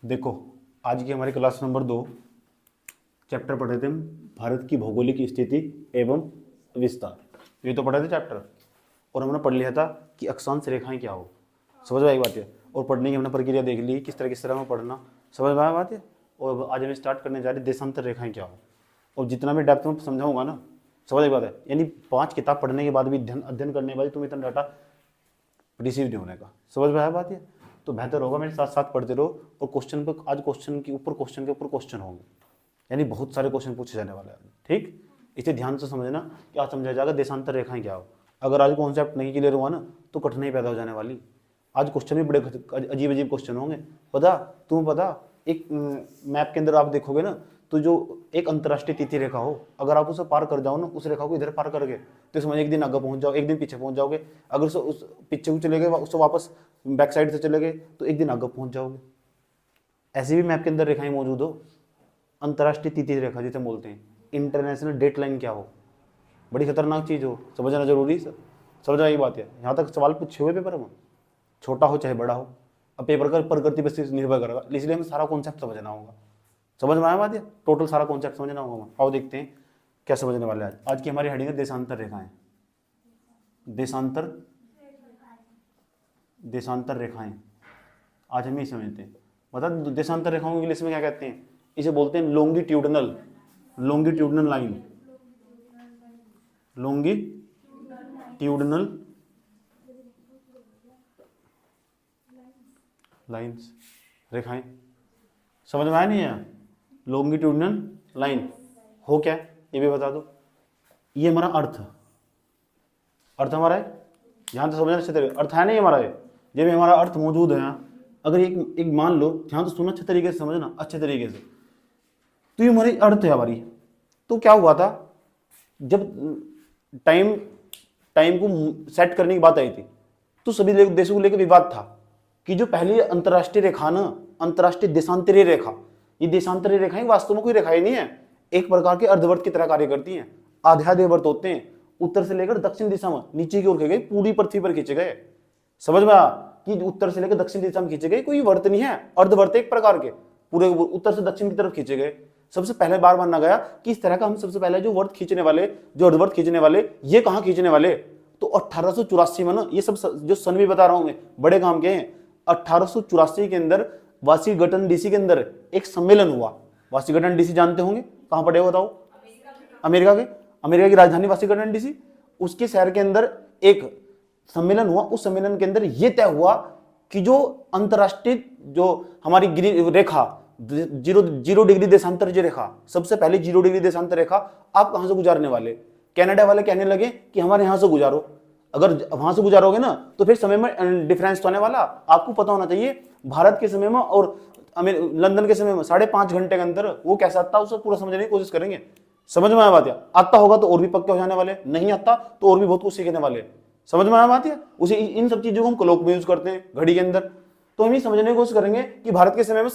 देखो, आज की हमारी क्लास नंबर 2 चैप्टर पढ़े थे हम, भारत की भौगोलिक स्थिति एवं विस्तार। ये तो पढ़े थे चैप्टर, और हमने पढ़ लिया था कि अक्षांश रेखाएं क्या हो। समझ में आई बात है? और पढ़ने की हमने प्रक्रिया देख ली, किस तरह में पढ़ना। समझ में आया बात है? और आज हम स्टार्ट करने जा रहे देशांतर रेखाएं क्या हो। और जितना भी डेप्थ में समझाऊंगा ना, समझ आई बात है? यानी 5 किताब पढ़ने के बाद भी अध्ययन करने के बाद तुम इतना डाटा रिसीव नहीं होने का। समझ में आया बात है? तो बेहतर होगा मेरे साथ साथ पढ़ते रहो। और क्वेश्चन पे आज क्वेश्चन के ऊपर क्वेश्चन होंगे, यानी बहुत सारे क्वेश्चन पूछे जाने वाले हैं। ठीक, इसे ध्यान से समझना। क्या समझा जाएगा देशांतर रेखाएं क्या हो। अगर आज कॉन्सेप्ट नहीं क्लियर हुआ ना तो कठिनाई पैदा हो जाने वाली। आज क्वेश्चन भी बड़े अजीब अजीब क्वेश्चन होंगे। तुम्हें पता एक मैप के अंदर आप देखोगे ना, तो जो एक अंतर्राष्ट्रीय तिथि रेखा हो, अगर आप उसे पार कर जाओ ना, उस रेखा को इधर पार करके, तो समझ एक दिन आगे पहुंच जाओ, एक दिन पीछे पहुंच जाओगे। अगर उस पीछे को चले गए, उससे वापस बैक साइड से चले गए, तो एक दिन आगे पहुंच जाओगे। ऐसी भी मैप के अंदर रेखाएं मौजूद हो। अंतर्राष्ट्रीय तिथि रेखा जिसे बोलते हैं, इंटरनेशनल डेट लाइन क्या हो, बड़ी खतरनाक चीज हो। समझना जरूरी है। समझ आई बात है? यहाँ तक सवाल पूछे हुए पेपर में, छोटा हो चाहे बड़ा हो। अब पेपर का प्रकृति पर निर्भर करेगा, इसलिए हमें सारा कॉन्सेप्ट समझना होगा। समझ में आया बात है? टोटल सारा कॉन्सेप्ट समझना होगा। आओ देखते हैं क्या समझने वाले हैं। आज की हमारी हेडिंग है देशांतर रेखाएं। देशांतर रेखाएं आज हम ही समझते हैं। बता, देशांतर रेखाओं को इंग्लिश में क्या कहते हैं? इसे बोलते हैं लॉन्गिट्यूडनल लाइन। लॉन्गिट्यूडनल लाइन्स, रेखाएं। समझ में आया नहीं है? लॉन्गिट्यूडनल लाइन हो क्या, ये भी बता दो। ये हमारा अर्थ हमारा है। ध्यान से समझना अच्छे तरीके। अर्थ है नहीं हमारा ये, जब भी हमारा अर्थ मौजूद है। अगर एक मान लो, ध्यान से सुनना, अच्छे तरीके से समझना, अच्छे तरीके से। तो ये हमारी अर्थ है हमारी। तो क्या हुआ था, जब टाइम को सेट करने की बात आई थी, तो सभी देशों को लेकर विवाद था कि जो पहली अंतर्राष्ट्रीय रेखा ना, अंतर्राष्ट्रीय देशांतरीय रेखा, ये देशांतरीय रेखाएं वास्तव में कोई रेखाएं नहीं है, एक प्रकार के अर्धवर्त की तरह कार्य करती हैं। आधे वर्त होते हैं, उत्तर से लेकर दक्षिण दिशा में नीचे की ओर खींचे गए, पूरी पृथ्वी पर खींचे गए। समझ में आया कि उत्तर से लेकर दक्षिण दिशा में खींचे गए, कोई वर्त नहीं है, अर्धवर्त एक प्रकार के, पूरे उत्तर से दक्षिण की तरफ खींचे गए। सबसे पहले बार माना गया कि इस तरह का हम सबसे पहले जो वर्त खींचने वाले, जो अर्धवर्त खींचने वाले, ये कहां खींचने वाले, तो 1884 में ना, ये सब जो सन भी बता रहा हूं मैं, बड़े काम के हैं। 1884 के अंदर वाशिंगटन डीसी के अंदर एक सम्मेलन हुआ। वाशिंगटन डीसी जानते होंगे, कहां पड़े हो बताओ? अमेरिका की राजधानी वाशिंगटन डीसी। उसके शहर के अंदर एक सम्मेलन हुआ। उस सम्मेलन के अंदर यह तय हुआ कि जो अंतरराष्ट्रीय, जो हमारी रेखा, जीरो डिग्री देशांतर रेखा, सबसे पहले 0 डिग्री देशांतर रेखा आप कहां से गुजारने वाले? कनाडा वाले कहने लगे कि हमारे यहां से गुजारो। अगर वहां से गुजारोगे ना तो फिर समय में डिफरेंस तो आने वाला। आपको पता होना चाहिए, भारत के समय में और लंदन के समय में 5.5 घंटे के अंदर वो कैसा आता है, उसे पूरा समझने की कोशिश करेंगे। समझ में आया बात है? आता होगा तो और भी पक्के हो जाने वाले, नहीं आता तो और भी बहुत कुछ सीखने वाले। समझ में आया बात है? उसे इन सब चीजों को हम क्लॉक में यूज करते हैं, घड़ी के अंदर। तो हम ये समझने की कोशिश करेंगे कि भारत के समय में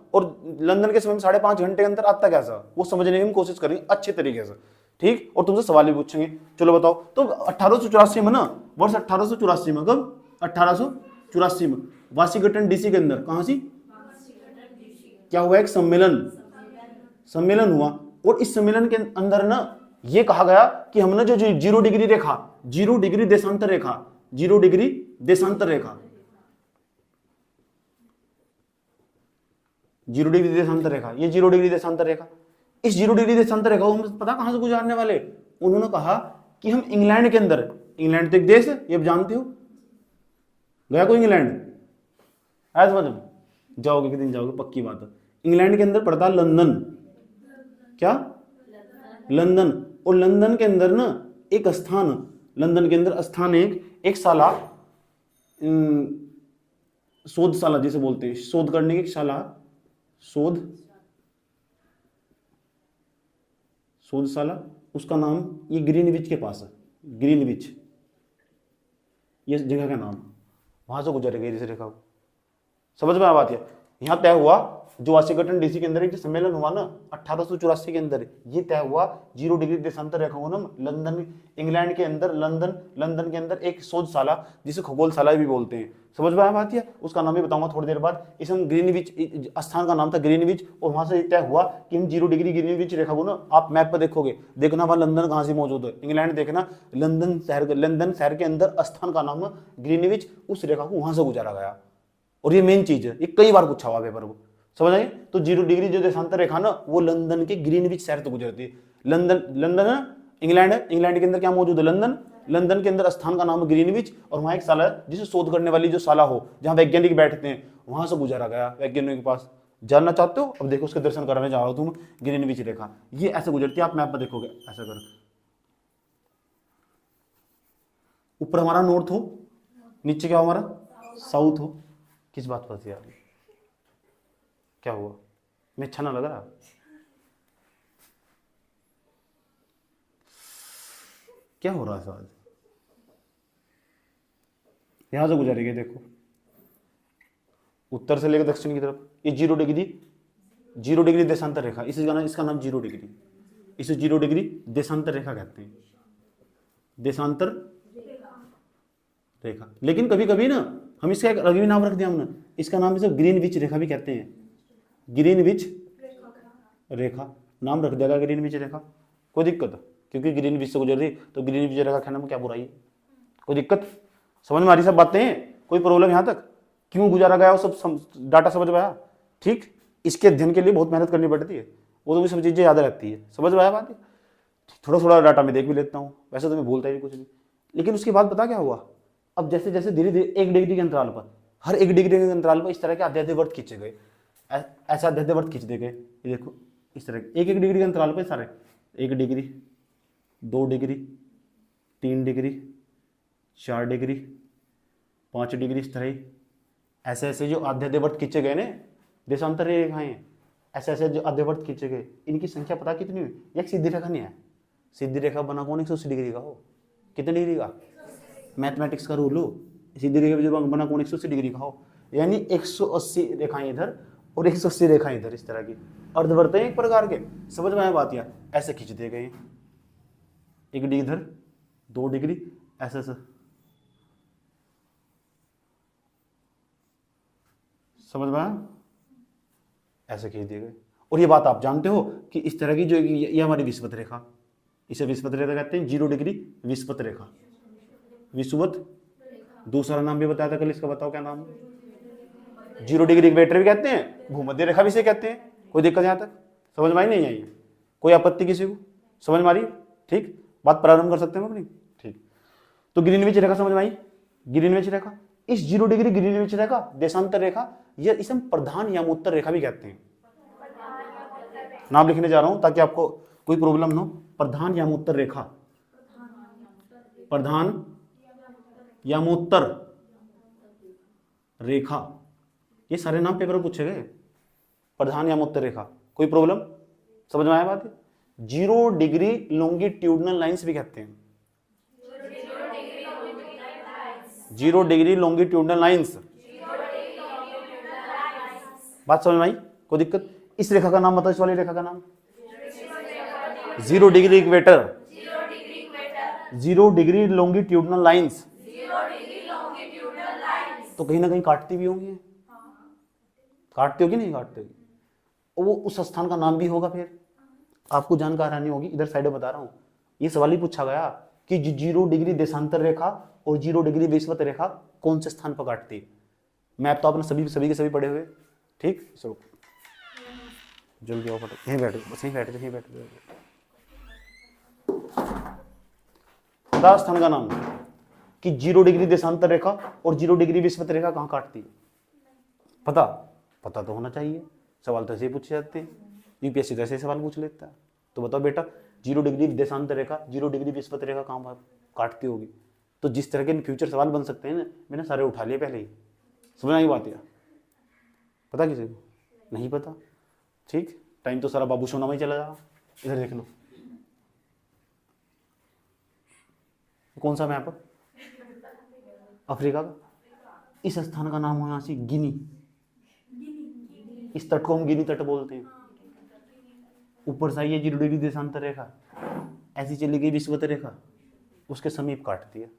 और लंदन के समय में 5.5 घंटे के अंदर आता कैसा, वो समझने की हम कोशिश करेंगे अच्छे तरीके से। ठीक, और तुमसे सवाल भी पूछेंगे। चलो बताओ। तो 1884 में ना, वर्ष 1884 में, कब? 1884 में वाशिंगटन डीसी के अंदर, कहां सी, क्या हुआ, एक सम्मेलन हुआ। और इस सम्मेलन के अंदर ना ये कहा गया कि हमने जो 0 डिग्री रेखा, 0 डिग्री देशांतर रेखा, 0 डिग्री देशांतर रेखा, 0 डिग्री देशांतर रेखा, ये 0 डिग्री देशांतर रेखा, इस 0 डिग्री देशांतर रेखा को हम पता कहां से गुजारने वाले? उन्होंने कहा कि हम इंग्लैंड के अंदर, इंग्लैंड तो एक देश है, ये जानते हो, गया कोई इंग्लैंड? आया समझ में? जाओगे, कितने जाओगे, पक्की बात है। इंग्लैंड के अंदर पड़ता लंदन, क्या, लंदन। और लंदन के अंदर ना एक स्थान, लंदन के अंदर स्थान एक शाला, शोधशाला जिसे बोलते हैं, शोध करने की शाला, शोधशाला, उसका नाम ये ग्रीनविच के पास है, ग्रीनविच ये जगह का नाम। वहां से गुजर गई इस रेखा को। समझ में आ बात है? यहां तय हुआ जो वाशिंगटन डीसी के अंदर एक जो सम्मेलन हुआ ना 1884 के अंदर, ये तय हुआ 0 डिग्री देशांतर रेखा को ना लंदन, इंग्लैंड के अंदर, लंदन के अंदर एक शोधशाला जिसे खगोलशाला भी बोलते हैं। समझ में आया बात? है उसका नाम भी बताऊंगा थोड़ी देर बाद। इस हम ग्रीनविच, स्थान का नाम था ग्रीनविच, और वहां से तय हुआ कि हम 0 डिग्री ग्रीनविच रेखा को ना, आप मैप पर देखोगे, देखना वहां लंदन कहां से मौजूद है, इंग्लैंड देखना, लंदन शहर के अंदर स्थान का नाम ग्रीनविच, उस रेखा को वहां से गुजारा गया। और ये मेन चीज है, ये कई बार पूछा हुआ पेपर को, समझ आइए। तो 0 डिग्री जो देशांतर रेखा ना वो लंदन के ग्रीनविच शहर तो गुजरती है। लंदन है, इंग्लैंड है, इंग्लैंड के अंदर क्या मौजूद है, लंदन के अंदर स्थान का नाम है ग्रीनविच, और वहां एक साला है जिसे शोध करने वाली जो साला हो, जहां वैज्ञानिक बैठते हैं, वहां से गुजारा गया वैज्ञानिक के पास। जानना चाहते हो? अब देखो उसके दर्शन कराने जा रहा हो तुम। ग्रीनविच रेखा ये ऐसे गुजरती है, आप मैप में देखोगे ऐसा कर, ऊपर हमारा नॉर्थ हो, नीचे क्या हो हमारा साउथ हो। किस बात पर थी यार, क्या हुआ? मैं अच्छा ना लग रहा? क्या हो रहा है आज? यहां से गुजारेगी, देखो उत्तर से लेकर दक्षिण की तरफ, ये 0 डिग्री देशांतर रेखा, इसका नाम 0 डिग्री, इसे 0 डिग्री देशांतर रेखा कहते हैं, देशांतर रेखा। लेकिन कभी कभी ना हम इसका एक अलग भी नाम रख दिया हमने, इसका नाम इसे ग्रीनविच रेखा भी कहते हैं, ग्रीनविच रेखा नाम रख दिया ग्रीनविच रेखा। कोई दिक्कत? क्योंकि ग्रीनविच से गुजर रही तो ग्रीनविच रेखा कहने में क्या बुराई है? कोई दिक्कत? समझ में आ रही सब बातें? कोई प्रॉब्लम यहाँ तक? क्यों गुजारा गया वो सब डाटा समझ में आया? ठीक, इसके अध्ययन के लिए बहुत मेहनत करनी पड़ती है, वो तो भी सब चीज़ें याद रहती है। समझ में आया बात? थोड़ा थोड़ा डाटा मैं देख भी लेता हूँ, वैसे तो मैं भूलता ही कुछ नहीं। लेकिन उसके बाद पता क्या हुआ, अब जैसे जैसे धीरे धीरे 1 डिग्री के अंतराल पर, हर 1 डिग्री के अंतराल पर इस तरह के आध्यात्य व्रत खींचे गए, ऐसा आध्यात्य व्रत खींच दे गए। ये देखो इस तरह 1 डिग्री के अंतराल पर सारे 1 degree, 2 degree, 3 degree, 4 degree, 5 degree, इस तरह ऐसे ऐसे जो आध्यात्य व्रत खींचे गए ना, देशांतर रेखाएं, ऐसे ऐसे जो आध्यात्य व्रत खींचे गए, इनकी संख्या पता कितनी हुई? एक सीधी रेखा नहीं है, सीधी रेखा बना कौन 180 डिग्री का हो? कितने डिग्री का? मैथमेटिक्स का रूल हो, सीधी रेखा जो बना कौन 180 डिग्री का हो, यानी 180 रेखाएं इधर और 180 रेखाएं इधर, इस तरह की अर्धवृत्त है एक प्रकार के। समझ में आया बात? यार ऐसे खींच दिए गए, 1 डिग्री इधर, 2 डिग्री, ऐसे ऐसे, समझ में आया? ऐसे खींच दिए गए। और ये बात आप जानते हो कि इस तरह की जो ये हमारी विषुवत रेखा, इसे विषुवत रेखा कहते हैं, 0 डिग्री विषुवत रेखा, विषुवत। दूसरा नाम भी बताया था कल, इसका बताओ क्या नाम है? 0 डिग्री इक्वेटर भी कहते हैं, भूमध्य रेखा भी से कहते हैं। कोई दिक्कत यहाँ तक? समझ में आई नहीं आई? कोई आपत्ति किसी को? समझ में आ रही? ठीक, बात प्रारंभ कर सकते हैं हम अपनी। ठीक, तो ग्रीनविच रेखा समझ में आई? ग्रीनविच रेखा, इस 0 डिग्री ग्रीनविच रेखा देशांतर रेखा, ये इसे हम प्रधान यामोत्तर रेखा भी कहते हैं। नाम लिखने जा रहा हूं ताकि आपको कोई प्रॉब्लम ना हो। प्रधान यामोत्तर रेखा, प्रधान यामोत्तर रेखा, ये सारे नाम पेपर में पूछे गए। प्रधान यामोत्तर रेखा, कोई प्रॉब्लम? समझ में आया बात? 0 डिग्री लॉन्गिट्यूडनल लाइंस भी कहते हैं, 0 डिग्री लॉन्गिट्यूडनल लाइंस। बात समझ में आई? कोई दिक्कत? इस रेखा का नाम बताओ, इस वाली रेखा का नाम? 0 degree equator, 0 degree longitudinal lines. तो कहीं ना कहीं काटती भी होंगी, काटती होगी नहीं काटती होगी, वो उस स्थान का नाम भी होगा। फिर आपको जानकारी होगी, इधर साइड में बता रहा हूं, ये सवाल ही पूछा गया कि 0 डिग्री देशांतर रेखा और 0 डिग्री विषुवत रेखा कौन से स्थान पर काटती है। मैप तो आपने सभी के सभी पढ़े हुए। ठीक, चलो जल्दी आओ, फटो यहीं बैठो, बस यहीं बैठो। पता स्थान का नाम कि 0 डिग्री देशांतर रेखा और 0 डिग्री विषुवत रेखा कहां काटती है? पता तो होना चाहिए, सवाल तो ऐसे ही पूछे जाते हैं, यूपीएससी तो ऐसे ही सवाल पूछ लेता है। तो बताओ बेटा, 0 डिग्री देशांतर रेखा, 0 डिग्री विषुवत रेखा कहां काटती होगी? तो जिस तरह के फ्यूचर सवाल बन सकते हैं ना, मैंने सारे उठा लिए पहले ही। समझ आई बात? या पता किसी को? नहीं पता? ठीक, टाइम तो सारा बाबू सोना में ही चला जा। इधर देख लो, कौन सा मैप? अफ्रीका का। इस स्थान का नाम हो यहाँ से गिनी, इस तट को हम गिनी तट बोलते हैं। ऊपर से आई है 0 डिग्री देशांतर रेखा, ऐसी चली गई विषुवत रेखा, उसके समीप काटती है।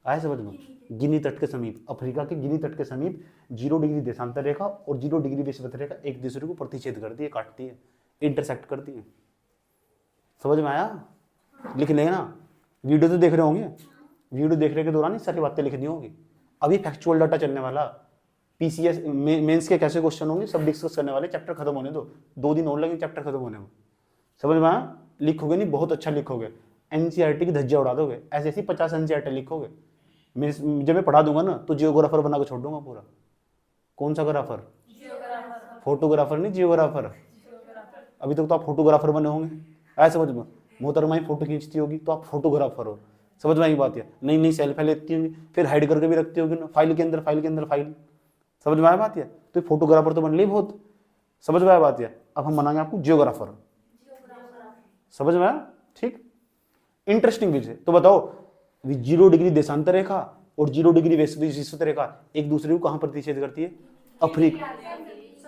आए समझ में? गिनी तट के समीप, अफ्रीका के गिनी तट के समीप 0 डिग्री देशांतर रेखा और 0 डिग्री विषुवत रेखा एक दूसरे को प्रतिच्छेद करती है, काटती है, इंटरसेक्ट करती है। समझ में आया? लिख लेंगे ना, वीडियो तो देख रहे होंगे, वीडियो देख रहे के दौरान ही सारी बातें लिखनी होगी। अभी फैक्चुअल डाटा चलने वाला, पीसीएस मेंस के कैसे क्वेश्चन होंगे सब डिस्कस करने वाले, चैप्टर खत्म होने दो, 2 दिन और लगेंगे चैप्टर खत्म होने में। समझ में आया? लिखोगे नहीं, बहुत अच्छा लिखोगे, एनसीईआरटी की धज्जियां उड़ा दोगे, ऐसे ऐसी 50 एनसीईआरटी लिखोगे। जब मैं पढ़ा दूंगा ना तो जियोग्राफर बना के छोड़ दूंगा पूरा। कौन सा ग्राफर? फोटोग्राफर नहीं, जियोग्राफर। अभी तक तो आप फोटोग्राफर बने होंगे, ऐसे समझ में, मोहतरमा ही फोटो खींचती होगी तो आप फोटोग्राफर हो। समझ में आई बात है? नई नई सेल्फी लेती होंगी, फिर हाइड करके भी रखती होगी ना, फाइल के अंदर फाइल। समझ में आया बात है? तो फोटोग्राफर तो बन ली बहुत। समझ में आया बात है? अब हम बनाएंगे आपको जियोग्राफर। समझ में आया? ठीक, इंटरेस्टिंग विषय। तो बताओ 0 डिग्री देशांतर रेखा और 0 डिग्री विषुवत रेखा एक दूसरे को कहां प्रतिच्छेद करती है? अफ्रीका।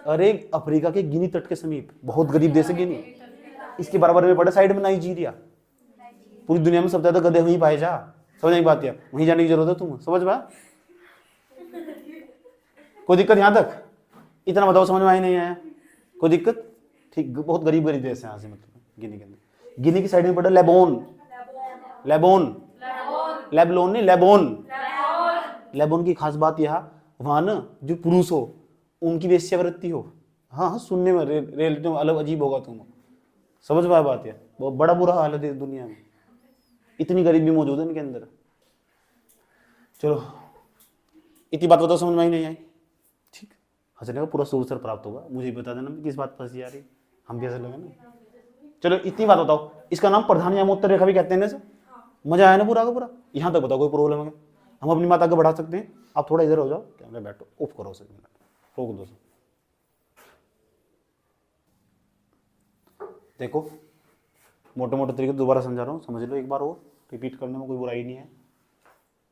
अरे अफ्रीका के गिनी तट के समीप, बहुत गरीब देश है गिनी, इसके बराबर में पड़ा साइड में नाइजीरिया। पूरी दुनिया में सबसे ज्यादा गधे वहीं पाए जा। समझ नहीं बात है? वहीं जाने की जरूरत है तुम्हें। समझ में? कोई दिक्कत यहां तक? इतना बताओ, समझ में आई नहीं आया? कोई दिक्कत? ठीक, बहुत गरीब देश है यहाँ से, मतलब गिनी के अंदर। गिनी की साइड में पड़ा लेबोन नहीं, लेबोन की खास बात यह, वहां ना जो पुरुष हो उनकी वेश्यावृत्ति हो। हाँ, सुनने में रियलिटी में अलग अजीब होगा तुम्हें। समझ में बात है? बहुत बड़ा बुरा हाल है दुनिया में, इतनी गरीबी मौजूद है इनके अंदर। चलो इतनी बात बताओ, समझ में नहीं आई? ठीक, हंसने का पूरा अवसर प्राप्त होगा। मुझे बता देना किस बात फंसी आ रही, हम भी हंसने लगे ना। चलो इतनी बात बताओ, इसका नाम प्रधान यामोत्तर रेखा भी कहते हैं ना। मजा आया ना पूरा का पूरा? यहाँ तक बताओ, कोई प्रॉब्लम है? हम अपनी बात आगे बढ़ा सकते हैं। आप थोड़ा इधर हो जाओ, कैमरा बैठो, ऑफ करो, 1 मिनट रोक दो। देखो मोटे मोटे तरीके से दोबारा समझा रहा हूँ, समझ लो एक बार और, रिपीट करने में कोई बुराई नहीं है।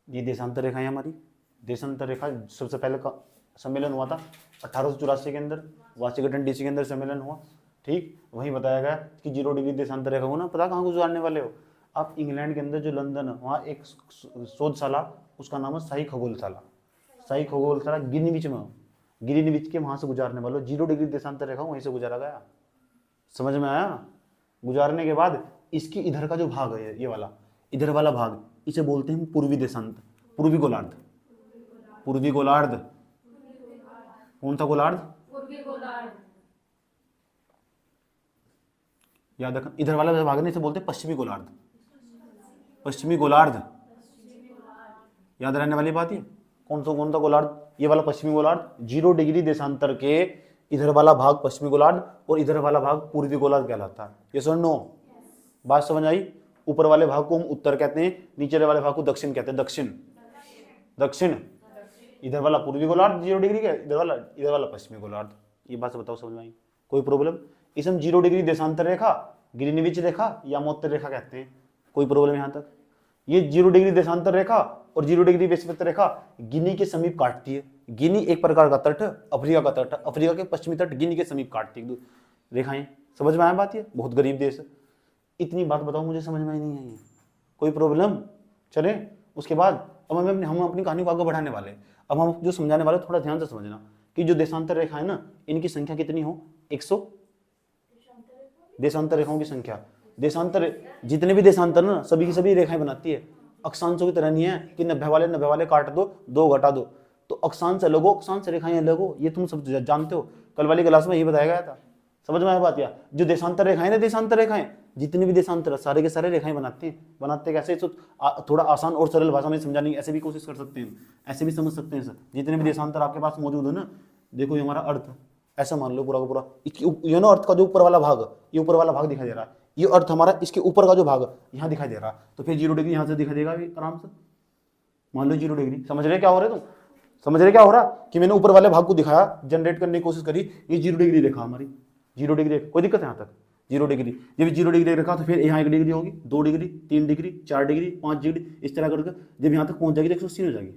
ये देशांतर रेखा है हमारी। देशांतर रेखा सबसे पहले का सम्मेलन हुआ था 1884 के अंदर, वाशिंगटन डीसी के अंदर सम्मेलन हुआ। ठीक, वहीं बताया गया कि 0 डिग्री देशांतर रेखा को ना पता कहाँ गुजारने वाले हो आप? इंग्लैंड के अंदर जो लंदन है वहाँ एक शोधशाला, उसका नाम है शाही खगोलशाला। शाही खगोलशाला गिनीविच में, गिनीविच के वहाँ से गुजारने वाले 0 डिग्री देशांतर रेखा वहीं से गुजारा गया। समझ में आया? गुजारने के बाद इसकी इधर का जो भाग है, ये वाला इधर वाला भाग, इसे बोलते हैं पूर्वी देशांत, पूर्वी गोलार्ध। पूर्वी गोलार्ध, कौन सा गोलार्ध? पूर्वी गोलार्ध। याद रखना, इधर वाला भाग नहीं, इसे बोलते हैं पश्चिमी गोलार्ध। पश्चिमी गोलार्ध याद रहने वाली बात है। कौन सा गोलार्ध? ये वाला पश्चिमी गोलार्ध। 0 डिग्री देशांतर के इधर वाला भाग पश्चिमी गोलार्ध और इधर वाला भाग पूर्वी गोलार्ध कहलाता है। ये सुन नो, बात समझ आई? ऊपर वाले भाग को हम उत्तर कहते हैं, नीचे वाले भाग को दक्षिण कहते हैं। दक्षिण। इधर वाला पूर्वी गोलार्ध 0 डिग्री का, इधर वाला पश्चिमी गोलार्ध। ये बात बताओ, समझ में आई? कोई प्रॉब्लम? इसे हम 0 डिग्री देशांतर रेखा, ग्रीनविच रेखा या यामोत्तर रेखा कहते हैं। कोई प्रॉब्लम यहाँ तक? ये 0 डिग्री देशांतर रेखा और 0 डिग्री विषुवत रेखा गिनी के समीप काटती है। गिनी एक प्रकार का तट, अफ्रीका का तट, अफ्रीका के पश्चिमी तट गिनी के समीप काटती है रेखाएं। समझ में आया बात? ये बहुत गरीब देश है। इतनी बात बताओ, मुझे समझ में नहीं आई? कोई प्रॉब्लम? चले उसके बाद अब हम अपनी कहानी को आगे बढ़ाने वाले हैं। अब हम जो समझाने वाले थोड़ा ध्यान से समझना कि जो देशांतर रेखा है ना, इनकी संख्या कितनी हो? 100 देशांतर रेखाओं की संख्या। देशांतर जितने भी देशांतर ना सभी की सभी रेखाएं बनाती है। अक्षांशों की तरह नहीं है कि 90 वाले काट दो, 2 घटा दो। तो अक्षांश अलग हो, अक्षांश रेखाएं अलग हो, ये तुम सब जानते हो, कल वाली क्लास में यही बताया गया था। समझ में आया बात? या जो देशांतर रेखाएं ना, देशांतर रेखाएं जितने भी देशांतर सारे के सारे रेखाएं बनाते कैसे? तो थोड़ा आसान और सरल भाषा में समझाने की ऐसे भी कोशिश कर सकते हैं, ऐसे भी समझ सकते हैं सर। जितने भी देशांतर आपके पास मौजूद है ना, देखो ये हमारा अर्थ, ऐसा मान लो पूरा का पूरा, ये ना अर्थ का जो ऊपर वाला भाग, ये ऊपर वाला भाग दिखाई दे रहा है, ये अर्थ हमारा, इसके ऊपर का जो भाग यहाँ दिखाई दे रहा है, तो फिर 0 डिग्री यहाँ से दिखाई देगा भी आराम से। मान लो 0 डिग्री। समझ रहे क्या हो रहा है? तुम समझ रहे क्या हो रहा कि मैंने ऊपर वाले भाग को दिखाया, जनरेट करने की कोशिश करी, ये 0 डिग्री रेखा हमारी, 0 डिग्री। कोई दिक्कत है यहाँ तक? 0 डिग्री, जब 0 डिग्री रेखा तो फिर यहाँ 1 डिग्री होगी, 2 डिग्री, 3 डिग्री, 4 डिग्री, 5 डिग्री, इस तरह करके जब यहाँ तक पहुंच जाएगी तो 180 हो जाएगी।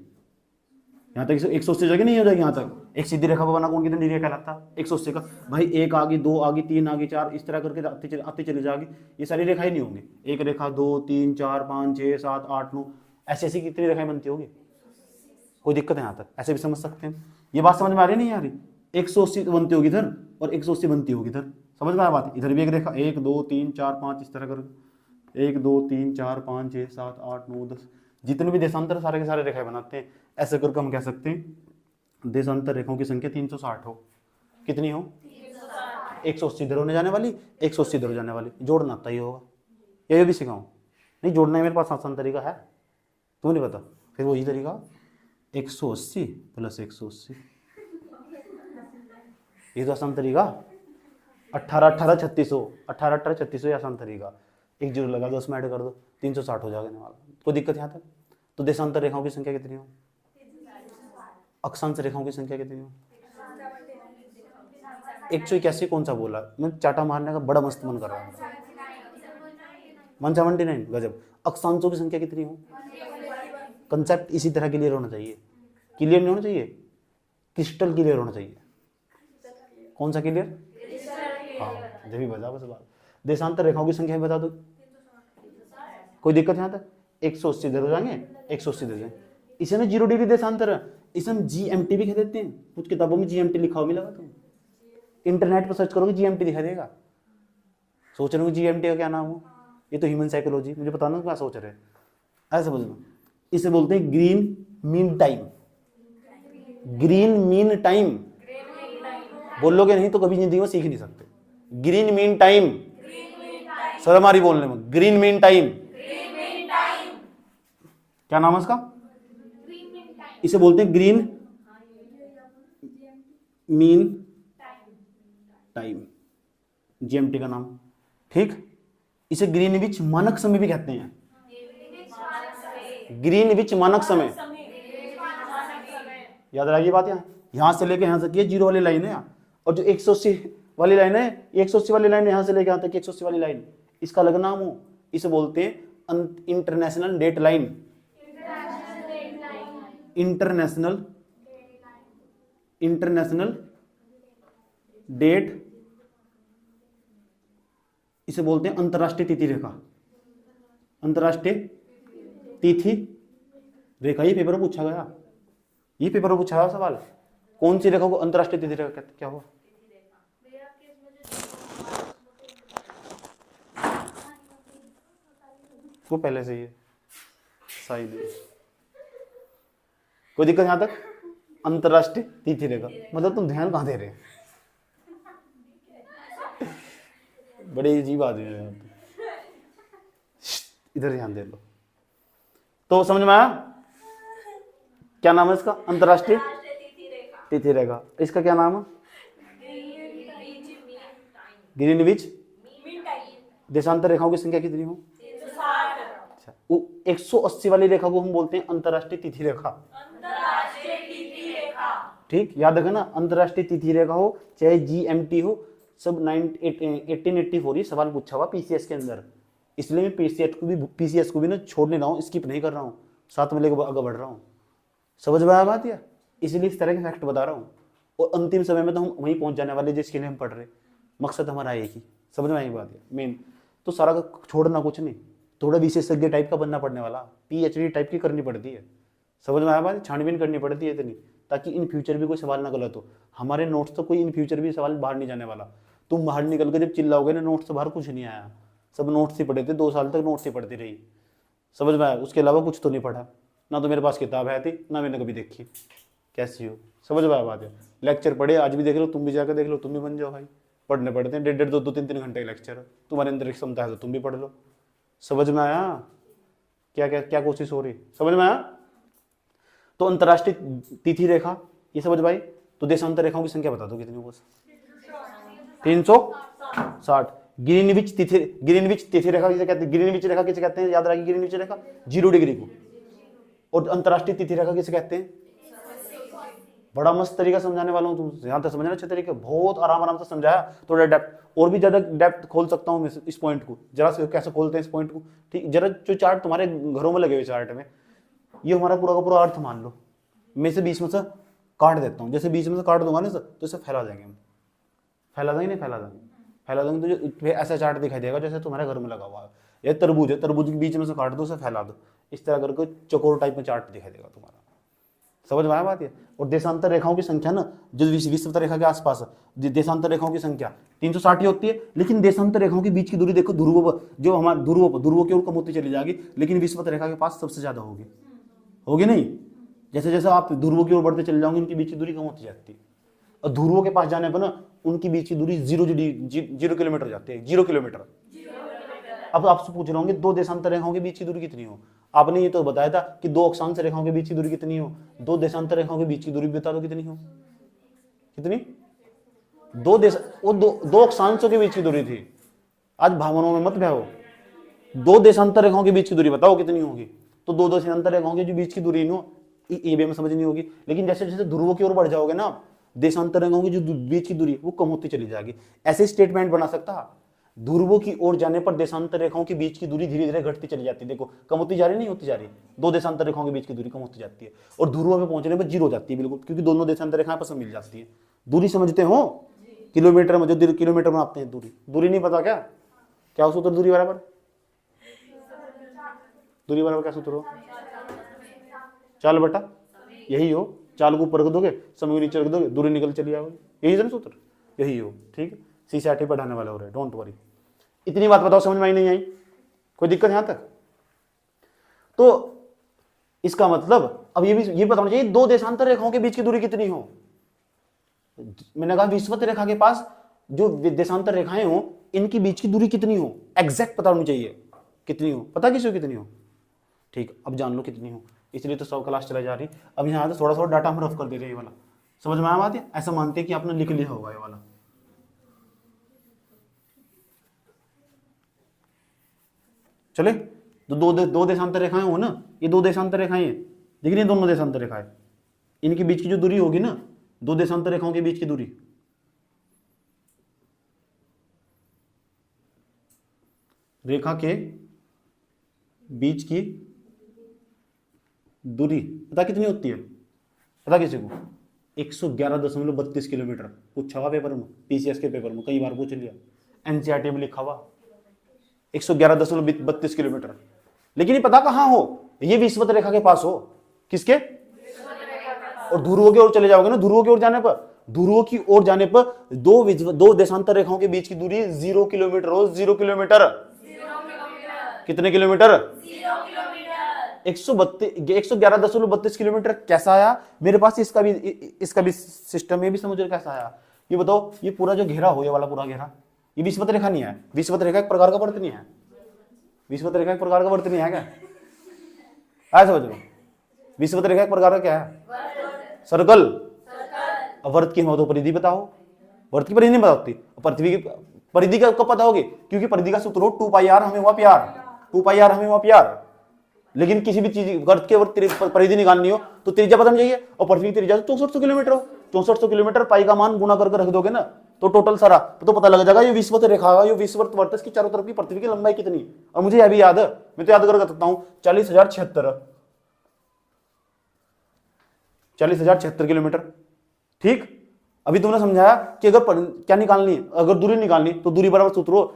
यहाँ तक 180 जगह नहीं हो जाएगी, यहाँ तक एक सीधी रेखा बना कौन कितनी डिग्री कहलाता है 180 का भाई, एक आगे, दो आगे, तीन आगे, चार, इस तरह करके आते चले जाएगी, ये सारी रेखाएं नहीं होंगी, एक रेखा, 2 3 4 5 6 7 8 9, ऐसे ऐसी कितनी रेखाएं बनती होगी, कोई दिक्कत है यहाँ तक, ऐसे भी समझ सकते हैं। ये बात समझ में आ रही नहीं आ रही, 180 बनती होगी इधर और 180 बनती होगी इधर, समझ में आया बात, इधर भी एक रेखा 1 2 3 4 5 इस तरह करके 1 2 3 4 5 6 7 8 9 10, जितने भी देशांतर सारे के सारे रेखाएं बनाते हैं, ऐसे करके हम कह सकते हैं देशांतर रेखाओं की संख्या 360 हो, कितनी हो 180 इधर होने जाने वाली, 180 इधर हो जाने वाली, जोड़ना आता ही होगा, ये भी सिखाऊं नहीं, जोड़ना है मेरे पास आसान तरीका है, तुम्हें नहीं पता, फिर वही तरीका 180 प्लस 180, ये तो आसान तरीका, 18 18 3600, 18 18 3600 आसान तरीका, एक जीरो लगा दो, उसमें ऐड कर दो, 360 हो जाने वाला, कोई दिक्कत यहाँ तक। तो देशांतर रेखाओं की संख्या कितनी हो, अक्षांश रेखाओं की संख्या कितनी हो, 181, कौन सा बोला मैं, चाटा मारने का बड़ा मस्त मन कर रहा है, 179, गजब। अक्षांशों की संख्या कितनी हो, कंसेप्ट इसी तरह क्लियर होना चाहिए, क्लियर नहीं होना चाहिए, क्रिस्टल क्लियर होना चाहिए, कौन सा क्लियर, हाँ जब भी बता बस बात, देशांतर रेखाओं की संख्या बता दो, कोई दिक्कत यहाँ तक, 180 इधर हो जाएंगे, 180 इधर जाएंगे, इसे ना 0 डिग्री देशांतर, इसे हम GMT भी कह देते हैं, कुछ किताबों में GMT लिखा हुआ मिला तुम, इंटरनेट पर सर्च करोगे GMT दिखा देगा, सोच रहे हो GMT का क्या नाम हो, ये तो ह्यूमन साइकोलॉजी, मुझे पता ना क्या सोच रहे हैं, ऐसे समझ लो, इसे बोलते हैं green mean time, green mean time, बोलोगे नहीं तो कभी जिंदगी में सीख नहीं सकते, ग्रीन मीन टाइम, सर हमारी बोलने में, ग्रीन मीन टाइम, क्या नाम है इसका, इसे बोलते हैं ग्रीन मीन टाइम, GMT का नाम, ठीक। इसे ग्रीनविच मानक समय भी कहते हैं, ग्रीनविच मानक समय, याद रखिए बात, यहां से लेके यहां तक ये 0 वाली लाइन है, और जो 180 वाली लाइन है, 180 वाली लाइन यहां से लेके यहां तक 180 वाली लाइन, इसका अलग नाम हो, इसे बोलते हैं international date line, international date, इसे बोलते हैं अंतरराष्ट्रीय तिथि रेखा, अंतरराष्ट्रीय तिथि रेखा, ये पेपर में पूछा गया, ये पेपर में पूछा गया सवाल, कौन सी रेखा को अंतरराष्ट्रीय तिथि रेखा कहते, क्या हुआ, वो पहले से ही है, सही नहीं, कोई दिक्कत यहां तक, अंतरराष्ट्रीय तिथि रेखा, मतलब तुम ध्यान कहां दे रहे, बड़े अजीब आदमी है, इधर ध्यान दे लो, तो समझ में आया, क्या नाम है इसका, अंतरराष्ट्रीय तिथि रेखा, इसका क्या नाम है, ग्रीनविच, देशांतर रेखाओं की संख्या कितनी हो, 180 वाली रेखा को हम बोलते हैं अंतरराष्ट्रीय तिथि रेखा, ठीक, याद रखना ना, अंतरराष्ट्रीय तिथि रेखा हो चाहे GMT हो, सब 1884 ये सवाल पूछा हुआ PCS के अंदर, इसलिए मैं PCS को भी ना छोड़ने रहा हूँ, स्किप नहीं कर रहा हूँ, साथ में लेकर आगे बढ़ रहा हूँ, समझ में आया बात, या इसलिए इस तरह के फैक्ट बता रहा हूँ, और अंतिम समय में तो हम वहीं पहुंच जाने वाले जिसके लिए हम पढ़ रहे, मकसद हमारा एक ही, समझ में आई बात है मेन, तो सारा का छोड़ना कुछ नहीं, थोड़ा विशेषज्ञ टाइप का बनना पड़ने वाला, PhD टाइप की करनी पड़ती है, समझ में आया बात, छानबीन करनी पड़ती है इतनी, ताकि इन फ्यूचर भी कोई सवाल ना गलत हो, हमारे नोट्स तो कोई इन फ्यूचर भी सवाल बाहर नहीं जाने वाला, तुम बाहर निकल के जब चिल्लाओगे ना नोट्स से बाहर कुछ नहीं आया, सब नोट्स ही पढ़े थे, 2 साल तक नोट्स ही पढ़ती रही, समझ में आया, उसके अलावा कुछ तो नहीं पढ़ा, ना तो मेरे पास किताब है थी, ना मैंने कभी देखी, कैसी हो, समझ में आया बात है, लेक्चर पढ़े आज भी देख लो, तुम भी जाकर देख लो, तुम भी बन जाओ भाई, पढ़ने पड़ते हैं 1.5 2 3 घंटे लेक्चर, तुम्हारे अंदर क्षमता है तो तुम भी पढ़ लो, समझ में आया, क्या क्या क्या कोशिश हो रही, समझ में आया, तो अंतरराष्ट्रीय तिथि रेखा ये समझ भाई, तो देशांतर रेखाओं की संख्या बता दो कितनी हो, 360, ग्रीनविच तिथि रेखा किसे कहते हैं, ग्रीनविच रेखा किसे कहते हैं, याद रखिए, ग्रीनविच रेखा 0 डिग्री को, और अंतरराष्ट्रीय तिथि रेखा किसे कहते हैं, बड़ा मस्त तरीका समझाने वाला हूँ, तुम यहाँ तक समझना अच्छे तरीके, बहुत आराम से समझाया, थोड़ा डेप्थ, और भी ज्यादा डेप्थ खोल सकता हूँ मैं इस पॉइंट को, जरा से कैसे खोलते हैं इस पॉइंट को, ठीक, जरा जो चार्ट तुम्हारे घरों में लगे हुए चार्ट में, ये हमारा पूरा का पूरा अर्थ मान लो, मैं इसे बीच में से काट देता हूँ, जैसे बीच में से काट दूंगा ना तो इसे फैला देंगे हम, फैला देंगे नहीं फैला देंगे, फैला देंगे तो जो ऐसा चार्ट दिखाई देगा जैसे तुम्हारे घर में लगा हुआ है। ये तरबूज है, तरबूज के बीच में से काट दो, उसे फैला दो, इस तरह करके चौकोर टाइप में चार्ट दिखाई देगा तुम्हारा। समझ में आया बात ये? और देशांतर रेखाओं की संख्या ना जो विषुवत रेखा के आसपास देशांतर रेखाओं की संख्या 360 ही होती है, लेकिन देशांतर रेखाओं के बीच की दूरी देखो ध्रुवों पर, जो हमारे ध्रुवों की ओर कम होती चली जाएगी, लेकिन विषुवत रेखा के पास सबसे ज्यादा होगी, होगी नहीं? जैसे जैसे आप ध्रुवों की ओर बढ़ते चले जाओगे उनकी बीच की दूरी कम होती जाती है, और ध्रुवों के पास जाने पर ना उनकी बीच की दूरी 0 किलोमीटर जाती है, 0 किलोमीटर। अब आपसे पूछ रहे होंगे दो देशांतर रेखाओं के बीच की दूरी कितनी हो? आपने ये तो बताया था कि दो अक्षांश रेखाओं के बीच की दूरी कितनी हो, दो देशांतर रेखाओं के बीच की दूरी बता दो कितनी हो? कितनी? दो अक्षांशों के बीच की दूरी थी। आज भावनाओं में मत बहो, दो देशांतर रेखाओं के बीच की दूरी बताओ कितनी होगी? तो दो देशांतर रेखाओं के जो बीच की दूरी नो ये भी हमें समझ नहीं होगी, लेकिन जैसे जैसे ध्रुवों की ओर बढ़ जाओगे ना देशांतर रेखाओं की जो बीच की दूरी वो कम होती चली जाएगी। ऐसे स्टेटमेंट बना सकता, ध्रुवों की ओर जाने पर देशांतर रेखाओं की बीच की दूरी धीरे धीरे घटती चली जाती है। देखो कम होती जा रही नहीं होती जा रही, दो देशांतर रेखाओं के बीच की दूरी कम होती जाती है और ध्रुवों पे पहुंचने पर 0 हो जाती है बिल्कुल, क्योंकि दोनों देशांतर रेखाएं आपस में मिल जाती है। दूरी समझते हो? किलोमीटर में जो किलोमीटर बनाते हैं दूरी नहीं पता क्या? क्या सूत्र दूरी बराबर क्या सूत्र हो? चाल बटा यही हो, चाल को ऊपर रख दोगे समय को नीचे रख दोगे दूरी निकल चली आओगे, यही है ना सूत्र, यही हो। ठीक है, CCRT पढ़ाने वाले हो रहे, डोंट वरी। इतनी बात बताओ समझ में आई नहीं आई? कोई दिक्कत यहां तक? तो इसका मतलब अब ये बताना चाहिए दो देशांतर रेखाओं के बीच की दूरी कितनी हो। मैंने कहा विषुवत रेखा के पास जो देशांतर रेखाएं हो इनकी बीच की दूरी कितनी हो, एग्जैक्ट पता होनी चाहिए कितनी हो। पता किसी को कितनी हो? ठीक, अब जान लो कितनी हो, इसलिए तो सब क्लास चला जा रही। अब यहाँ थोड़ा थोड़ा डाटा हम रफ कर दे रहे हैं, ये वाला समझ में आया बात है? ऐसा मानते हैं कि आपने लिख लिया होगा ये वाला। चले तो दो देशांतर रेखाएं हो ना, ये दो देशांतर रेखाएं हैं, दिख रही है दोनों देशांतर रेखाएं, इनके बीच की जो दूरी होगी ना दो देशांतर रेखाओं के बीच की दूरी, रेखा के बीच की दूरी पता कितनी होती है? पता किसी को? 111.32 किलोमीटर। पूछा हुआ पेपर में, PCS के पेपर में कई बार पूछ लिया, NCERT में लिखा हुआ 111.32 किलोमीटर। लेकिन ये पता कहां हो? ये विषुवत रेखा के पास हो। किसके? और ध्रुवों की ओर चले जाओगे ना, ध्रुवों की ओर जाने पर दो देशांतर रेखाओं के बीच की दूरी 0 किलोमीटर हो। 0 किलोमीटर। कितने किलोमीटर? 111.32 किलोमीटर। कैसा आया मेरे पास? इसका भी सिस्टम में भी समझ कैसा आया ये बताओ। ये पूरा जो घेरा हो, ये वाला पूरा घेरा, ये विषुवत रेखा नहीं है। विषुवत रेखा एक प्रकार का वर्त नहीं है। विषुवत रेखा एक प्रकार का वर्त नहीं है क्या? आया समझ लो, विषुवत रेखा एक प्रकार का क्या है? सर्कल। अब वर्त की हो तो परिधि बताओ। वर्त की परिधि नहीं बताती, पृथ्वी की परिधि का कब पता होगी? क्योंकि परिधि का सूत्र हो 2πr हमें हुआ प्यार, 2πr हमें हुआ प्यार। लेकिन किसी भी चीज वर्त के परिधि निकालनी हो तो त्रिज्या पता चाहिए, और पृथ्वी की त्रिज्या 6400 किलोमीटर हो। 6400 किलोमीटर पाई का मान गुणा करके रख दोगे ना तो टोटल सारा तो पता लग जाएगा ये विषुवत रेखा, ये विषुवत वर्त की चारों तरफ की पृथ्वी की लंबाई कितनी। और मुझे यह भी याद है, मैं तो याद कर सकता हूं 40,076 किलोमीटर। ठीक, अभी तुमने समझाया कि अगर क्या निकालनी है, अगर दूरी निकालनी तो दूरी बराबर सूत्र हो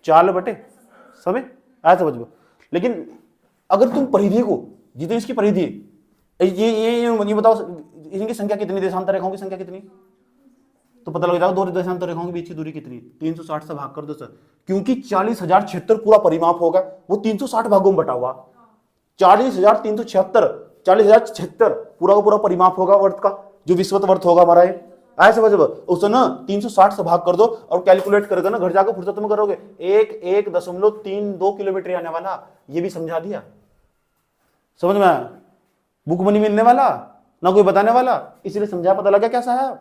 4 बटे समय, आया समझ लो। लेकिन अगर तुम परिधि को जितनी इसकी परिधि ये बताओ इनकी संख्या कितनी, देशांतर रेखाओं की संख्या कितनी, तो पता लग जाएगा दो देशांतर रेखाओं के बीच की दूरी कितनी। 360 से भाग कर दो सर, क्योंकि 40,076 पूरा परिमाप होगा, वो 360 भागों में बटा हुआ। 40,376 40,076 पूरा का पूरा परिमाप होगा वर्त का, जो विषुवत वर्त होगा हमारा। ऐसे वजह उसको ना 360 से भाग कर दो और कैलकुलेट करके ना घर जाकर फुर्सत में करोगे 1.32 किलोमीटर आने वाला। ये भी समझा दिया, समझ में आया? बुक में नहीं मिलने वाला ना कोई बताने वाला, इसलिए समझाया, पता लगा कैसा है।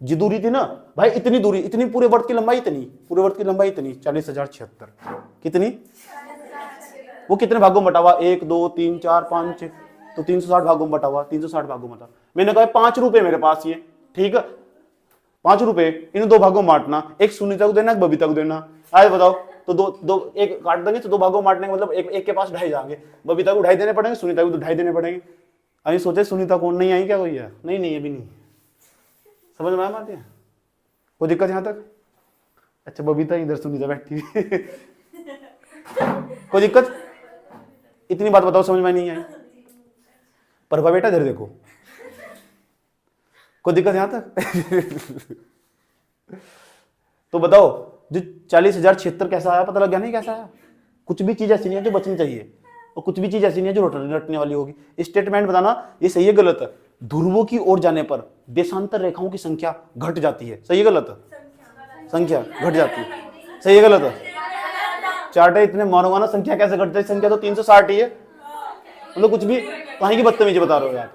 जी दूरी थी ना भाई, इतनी दूरी, इतनी पूरे वर्त की लंबाई, इतनी पूरे वर्त की लंबाई इतनी 40,076 कितनी, वो कितने भागों में बटा हुआ? 1 2 3 4 5 6, तो 360 भागों में बटा हुआ। 360 भागों में था। मैंने कहा 5 रुपए मेरे पास ये, ठीक है 5 रुपए, इन 2 भागों में बांटना, एक सुनीता को देना, एक बबीता को देना। आए बताओ, तो दो एक काट देंगे तो 2 भागों में बांटने का मतलब एक के पास 2.5 जाएंगे, बबीता को 2.5 देने पड़ेंगे, सुनीता को 2.5 देने पड़ेंगे। अभी सोचे सुनीता कौन, नहीं आई क्या कोई है? नहीं नहीं अभी नहीं। समझ में आती है? कोई दिक्कत यहाँ तक? अच्छा बबीता इधर सुनीता बैठी कोई दिक्कत? इतनी बात बताओ समझ में नहीं आई? प्रभा बेटा इधर देखो, कोई दिक्कत यहाँ तक? तो बताओ जो 40,076 कैसा आया? पता लग गया नहीं कैसा आया? कुछ भी चीज ऐसी नहीं है जो बचनी चाहिए, और कुछ भी चीज ऐसी नहीं है जो रटने वाली होगी। स्टेटमेंट बताना ये सही है गलत है? ध्रुवों की ओर जाने पर देशांतर रेखाओं की संख्या घट जाती है, सही है गलत है? संख्या घट जाती है, सही है गलत है? चार्ट इतने मारूंगा ना, संख्या कैसे घटती है? संख्या तो 360 ही है। मतलब कुछ भी कहीं की बदतमीजी बता रहे हो यार,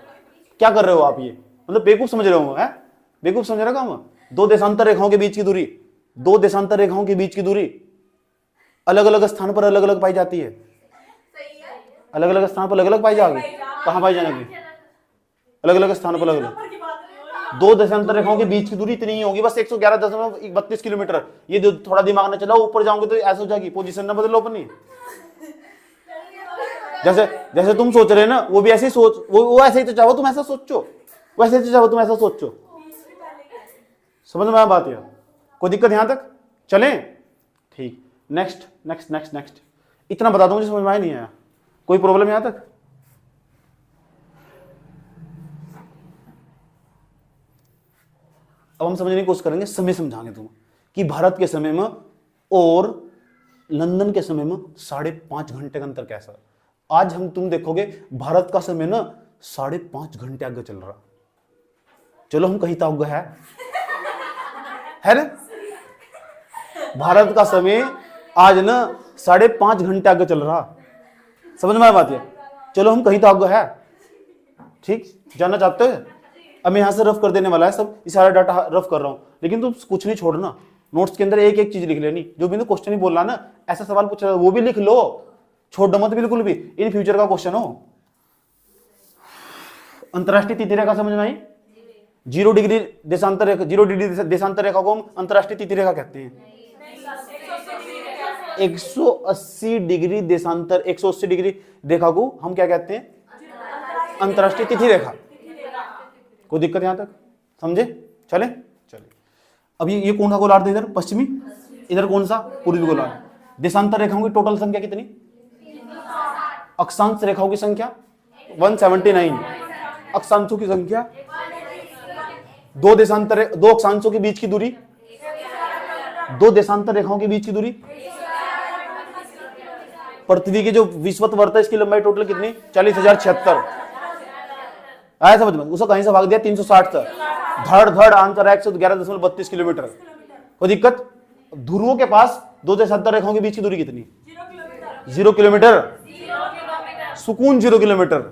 क्या कर रहे हो आप? ये मतलब बेवकूफ समझ रहे हो? है बेवकूफ समझ रहे हो? दो देशांतर रेखाओं के बीच की दूरी, दो देशांतर रेखाओं के बीच की दूरी अलग अलग स्थान पर अलग अलग पाई जाती है। अलग अलग स्थान पर अलग अलग पाई जाएगी। कहां पाई जाएगी? अलग अलग स्थान पर अलग अलग। दो देशांतर रेखाओं के बीच की दूरी इतनी ही होगी बस, 111.32 किलोमीटर। ये जो थोड़ा दिमाग न चला, ऊपर जाओगे तो ऐसा हो जाएगी, पोजीशन ना बदलो अपनी। जैसे जैसे तुम सोच रहे ना, वो भी ऐसे ही सोच, वो ऐसे ही तो चाहो तुम ऐसा सोचो, वैसे ही तो चाहो तुम ऐसा सोचो। समझ में आया बात? यार कोई दिक्कत यहां तक? चलें ठीक। नेक्स्ट नेक्स्ट नेक्स्ट नेक्स्ट, इतना बता दूं मुझे समझ में नहीं आया? कोई प्रॉब्लम यहां तक? अब हम समझने की कोशिश करेंगे, समय समझाएंगे तुम कि भारत के समय में और लंदन के समय में 5.5 घंटे का अंतर कैसा। आज हम तुम देखोगे भारत का समय ना 5.5 घंटे आगे चल रहा। चलो हम कहीं तो है ना? भारत का समय आज ना 5.5 घंटे आगे चल रहा। समझ में आ बात है? चलो हम कहीं तो आगे है। ठीक, जानना चाहते हो? अब मैं यहां से रफ कर देने वाला है सब, ये सारा डाटा रफ कर रहा हूं, लेकिन तुम कुछ नहीं छोड़ना। नोट्स के अंदर एक एक चीज लिख लेनी, जो भी क्वेश्चन ही बोल रहा ना, ऐसा सवाल पूछ रहा वो भी लिख लो, छोड़ दो मत बिल्कुल भी, इन फ्यूचर का क्वेश्चन हो। अंतरराष्ट्रीय तिथि रेखा समझ में आई? 0 डिग्री देशांतर रेखा, 0 डिग्री देशांतर रेखा को हम अंतरराष्ट्रीय तिथि रेखा कहते हैं। 180 डिग्री देशांतर, 180 डिग्री रेखा को हम क्या कहते हैं? अंतरराष्ट्रीय तिथि रेखा। कोई दिक्कत यहां तक? समझे? चले चले। अब ये कौन सा गोलार्ध? इधर पश्चिमी, इधर कौन सा? पूर्वी गोलार्ध। देशांतर रेखाओं की टोटल संख्या कितनी? अक्षांश रेखाओं की संख्या 179। अक्षांशों की संख्या, दो अक्षांशों के बीच की दूरी, दो देशांतर रेखाओं के बीच की दूरी। पृथ्वी की जो विश्वत वर्त है इसकी लंबाई टोटल कितनी? 40,076। आया समझ में? उसको कहीं से भाग दिया 360 से, धड़ धड़ आंसर है 111.32 किलोमीटर। कोई दिक्कत? ध्रुवों के पास दो देशांतर रेखाओं के बीच की दूरी कितनी? 0 किलोमीटर। सुकून 0 किलोमीटर।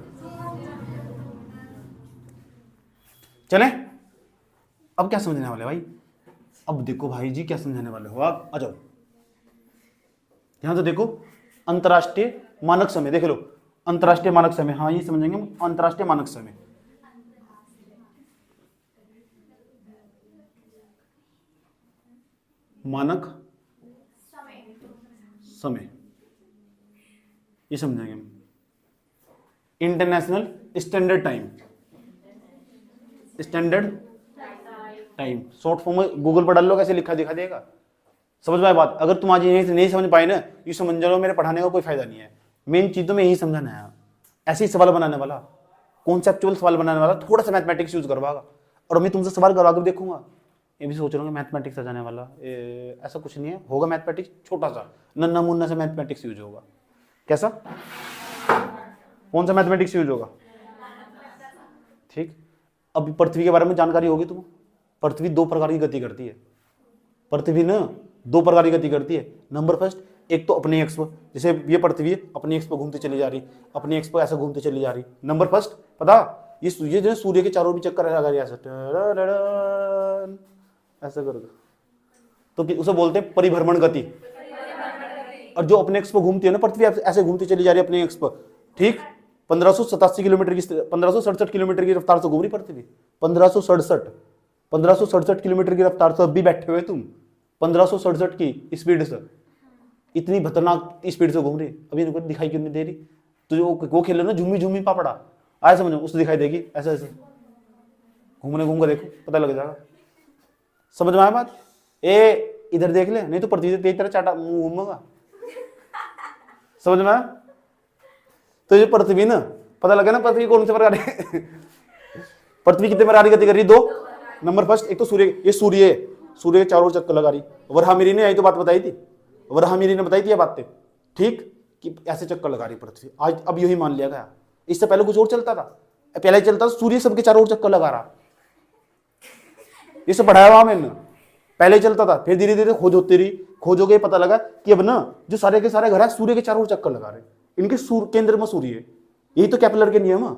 चले अब क्या समझने वाले भाई? अब देखो भाई जी क्या समझाने वाले हो आप, आ जाओ यहां से देखो। अंतरराष्ट्रीय मानक समय देख लो, अंतरराष्ट्रीय मानक समय, हाँ ये समझेंगे हम। अंतरराष्ट्रीय मानक समय, मानक समय ये समझेंगे हम। International standard time, standard time short form में गूगल पर डाल लो, कैसे लिखा दिखा देगा। समझ में बात? अगर तुम आज यही नहीं समझ पाए ना, ये समझ लो मेरे पढ़ाने का कोई फायदा नहीं है। मेन चीज तो मैं यही समझाना है, ऐसे ही सवाल बनाने वाला, कॉन्सेप्चुअल सवाल बनाने वाला, थोड़ा सा मैथमेटिक्स यूज करवागा, और मैं तुमसे सवाल करवा कर देखूंगा। ये भी सोच रहा हूँ मैथमेटिक्स आ जाने वाला, ऐसा कुछ नहीं है, होगा मैथमेटिक्स छोटा सा नन्ना मुन्ना सा मैथमेटिक्स यूज होगा। कैसा? कौन सा मैथमेटिक्स यूज होगा? ठीक। अब पृथ्वी के बारे में जानकारी होगी तुम्हें। पृथ्वी 2 प्रकार की गति करती है। पृथ्वी ना 2 प्रकार की गति करती है। नंबर फर्स्ट, एक तो अपने एक्स पर, जैसे ये पृथ्वी है अपनी एक्स पर घूमती चली जा रही, अपनी एक्स पर ऐसे घूमती चली जा रही। नंबर फर्स्ट पता, ये जो सूर्य के चारों भी चक्कर ऐसा कर तो उसे बोलते हैं परिभ्रमण गति। और जो अपने एक्स पर घूमती है ना पृथ्वी, ऐसे घूमती चली जा रही है अपने एक्स पर, ठीक। 1587 किलोमीटर की 1567 किलोमीटर की रफ्तार से घूम रही पृथ्वी। 1567 किलोमीटर की रफ्तार से अभी बैठे हुए तुम 1567 की स्पीड से, इतनी खतरनाक स्पीड से घूम रही। अभी इनको दिखाई क्यों नहीं दे रही? तो जो वो खेल ना झूमी झूमी पापड़ा, आज समझो, उससे दिखाई देगी ऐसे ऐसे घूमने, घूम कर देखो पता लग जाएगा। समझ में आया बात? ए इधर देख ले, नहीं तो पृथ्वी से तेरी तरह चाटा मुंह घूमूंगा। समझ में आया? तो ये पृथ्वी ना, पता लगा ना पृथ्वी कौन से प्रकार है। पृथ्वी कितने प्रकार की गति कर रही? दो। नंबर फर्स्ट, एक तो सूर्य, ये सूर्य है, सूर्य के चारों ओर चक्कर लगा रही। वराहमिहिर ने यही तो बात बताई थी, वराहमिहिर ने बताई थी ये बातें, ठीक, कि ऐसे चक्कर लगा रही पृथ्वी। आज अब यही मान लिया गया। इससे पहले कुछ और चलता था, पहले चलता था सूर्य सबके चारों ओर चक्कर लगा रहा, ये सब पढ़ाया हुआ मैंने, पहले चलता था। फिर धीरे धीरे खोज होती रही, खोज हो गई, पता लगा कि अब ना जो सारे के सारे घर है सूर्य के चारों ओर चक्कर लगा रहे, इनके केंद्र में सूर्य है। यही तो केपलर के नियम है।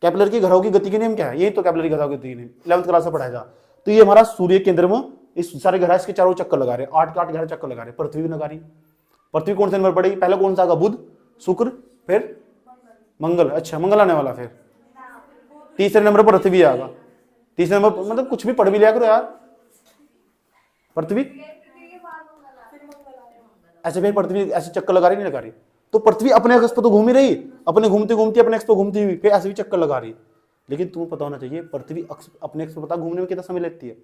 केपलर की ग्रहों की गति के नियम क्या है? यही तो केपलर की ग्रहों की गति के नियम 11th क्लास में पढ़ाया जा। तो ये हमारा सूर्य केंद्र में इस सारे ग्रह इसके चारों चक्कर लगा रहे, 8 के 8 ग्रह चक्कर लगा रहे। पृथ्वी भी लगा रही। पृथ्वी कौन से नंबर पड़ेगी? पहले कौन सा आगा? बुध, शुक्र, फिर मंगल। अच्छा, मंगल आने वाला। फिर तीसरे नंबर पर पृथ्वी आएगा। तीसरे नंबर मतलब कुछ भी पढ़ भी लिया करो यार। पृथ्वी ऐसे, फिर पृथ्वी ऐसे चक्कर लगा रही नहीं लगा रही? तो पृथ्वी अपने अक्ष पर तो घूम ही रही, अपने घूमती घूमती अपने अक्ष पर घूमती हुई, फिर ऐसे भी चक्कर लगा रही। लेकिन तुम्हें पता होना चाहिए पृथ्वी अक्ष, अपने अक्ष पर पता घूमने में कितना समय लेती है?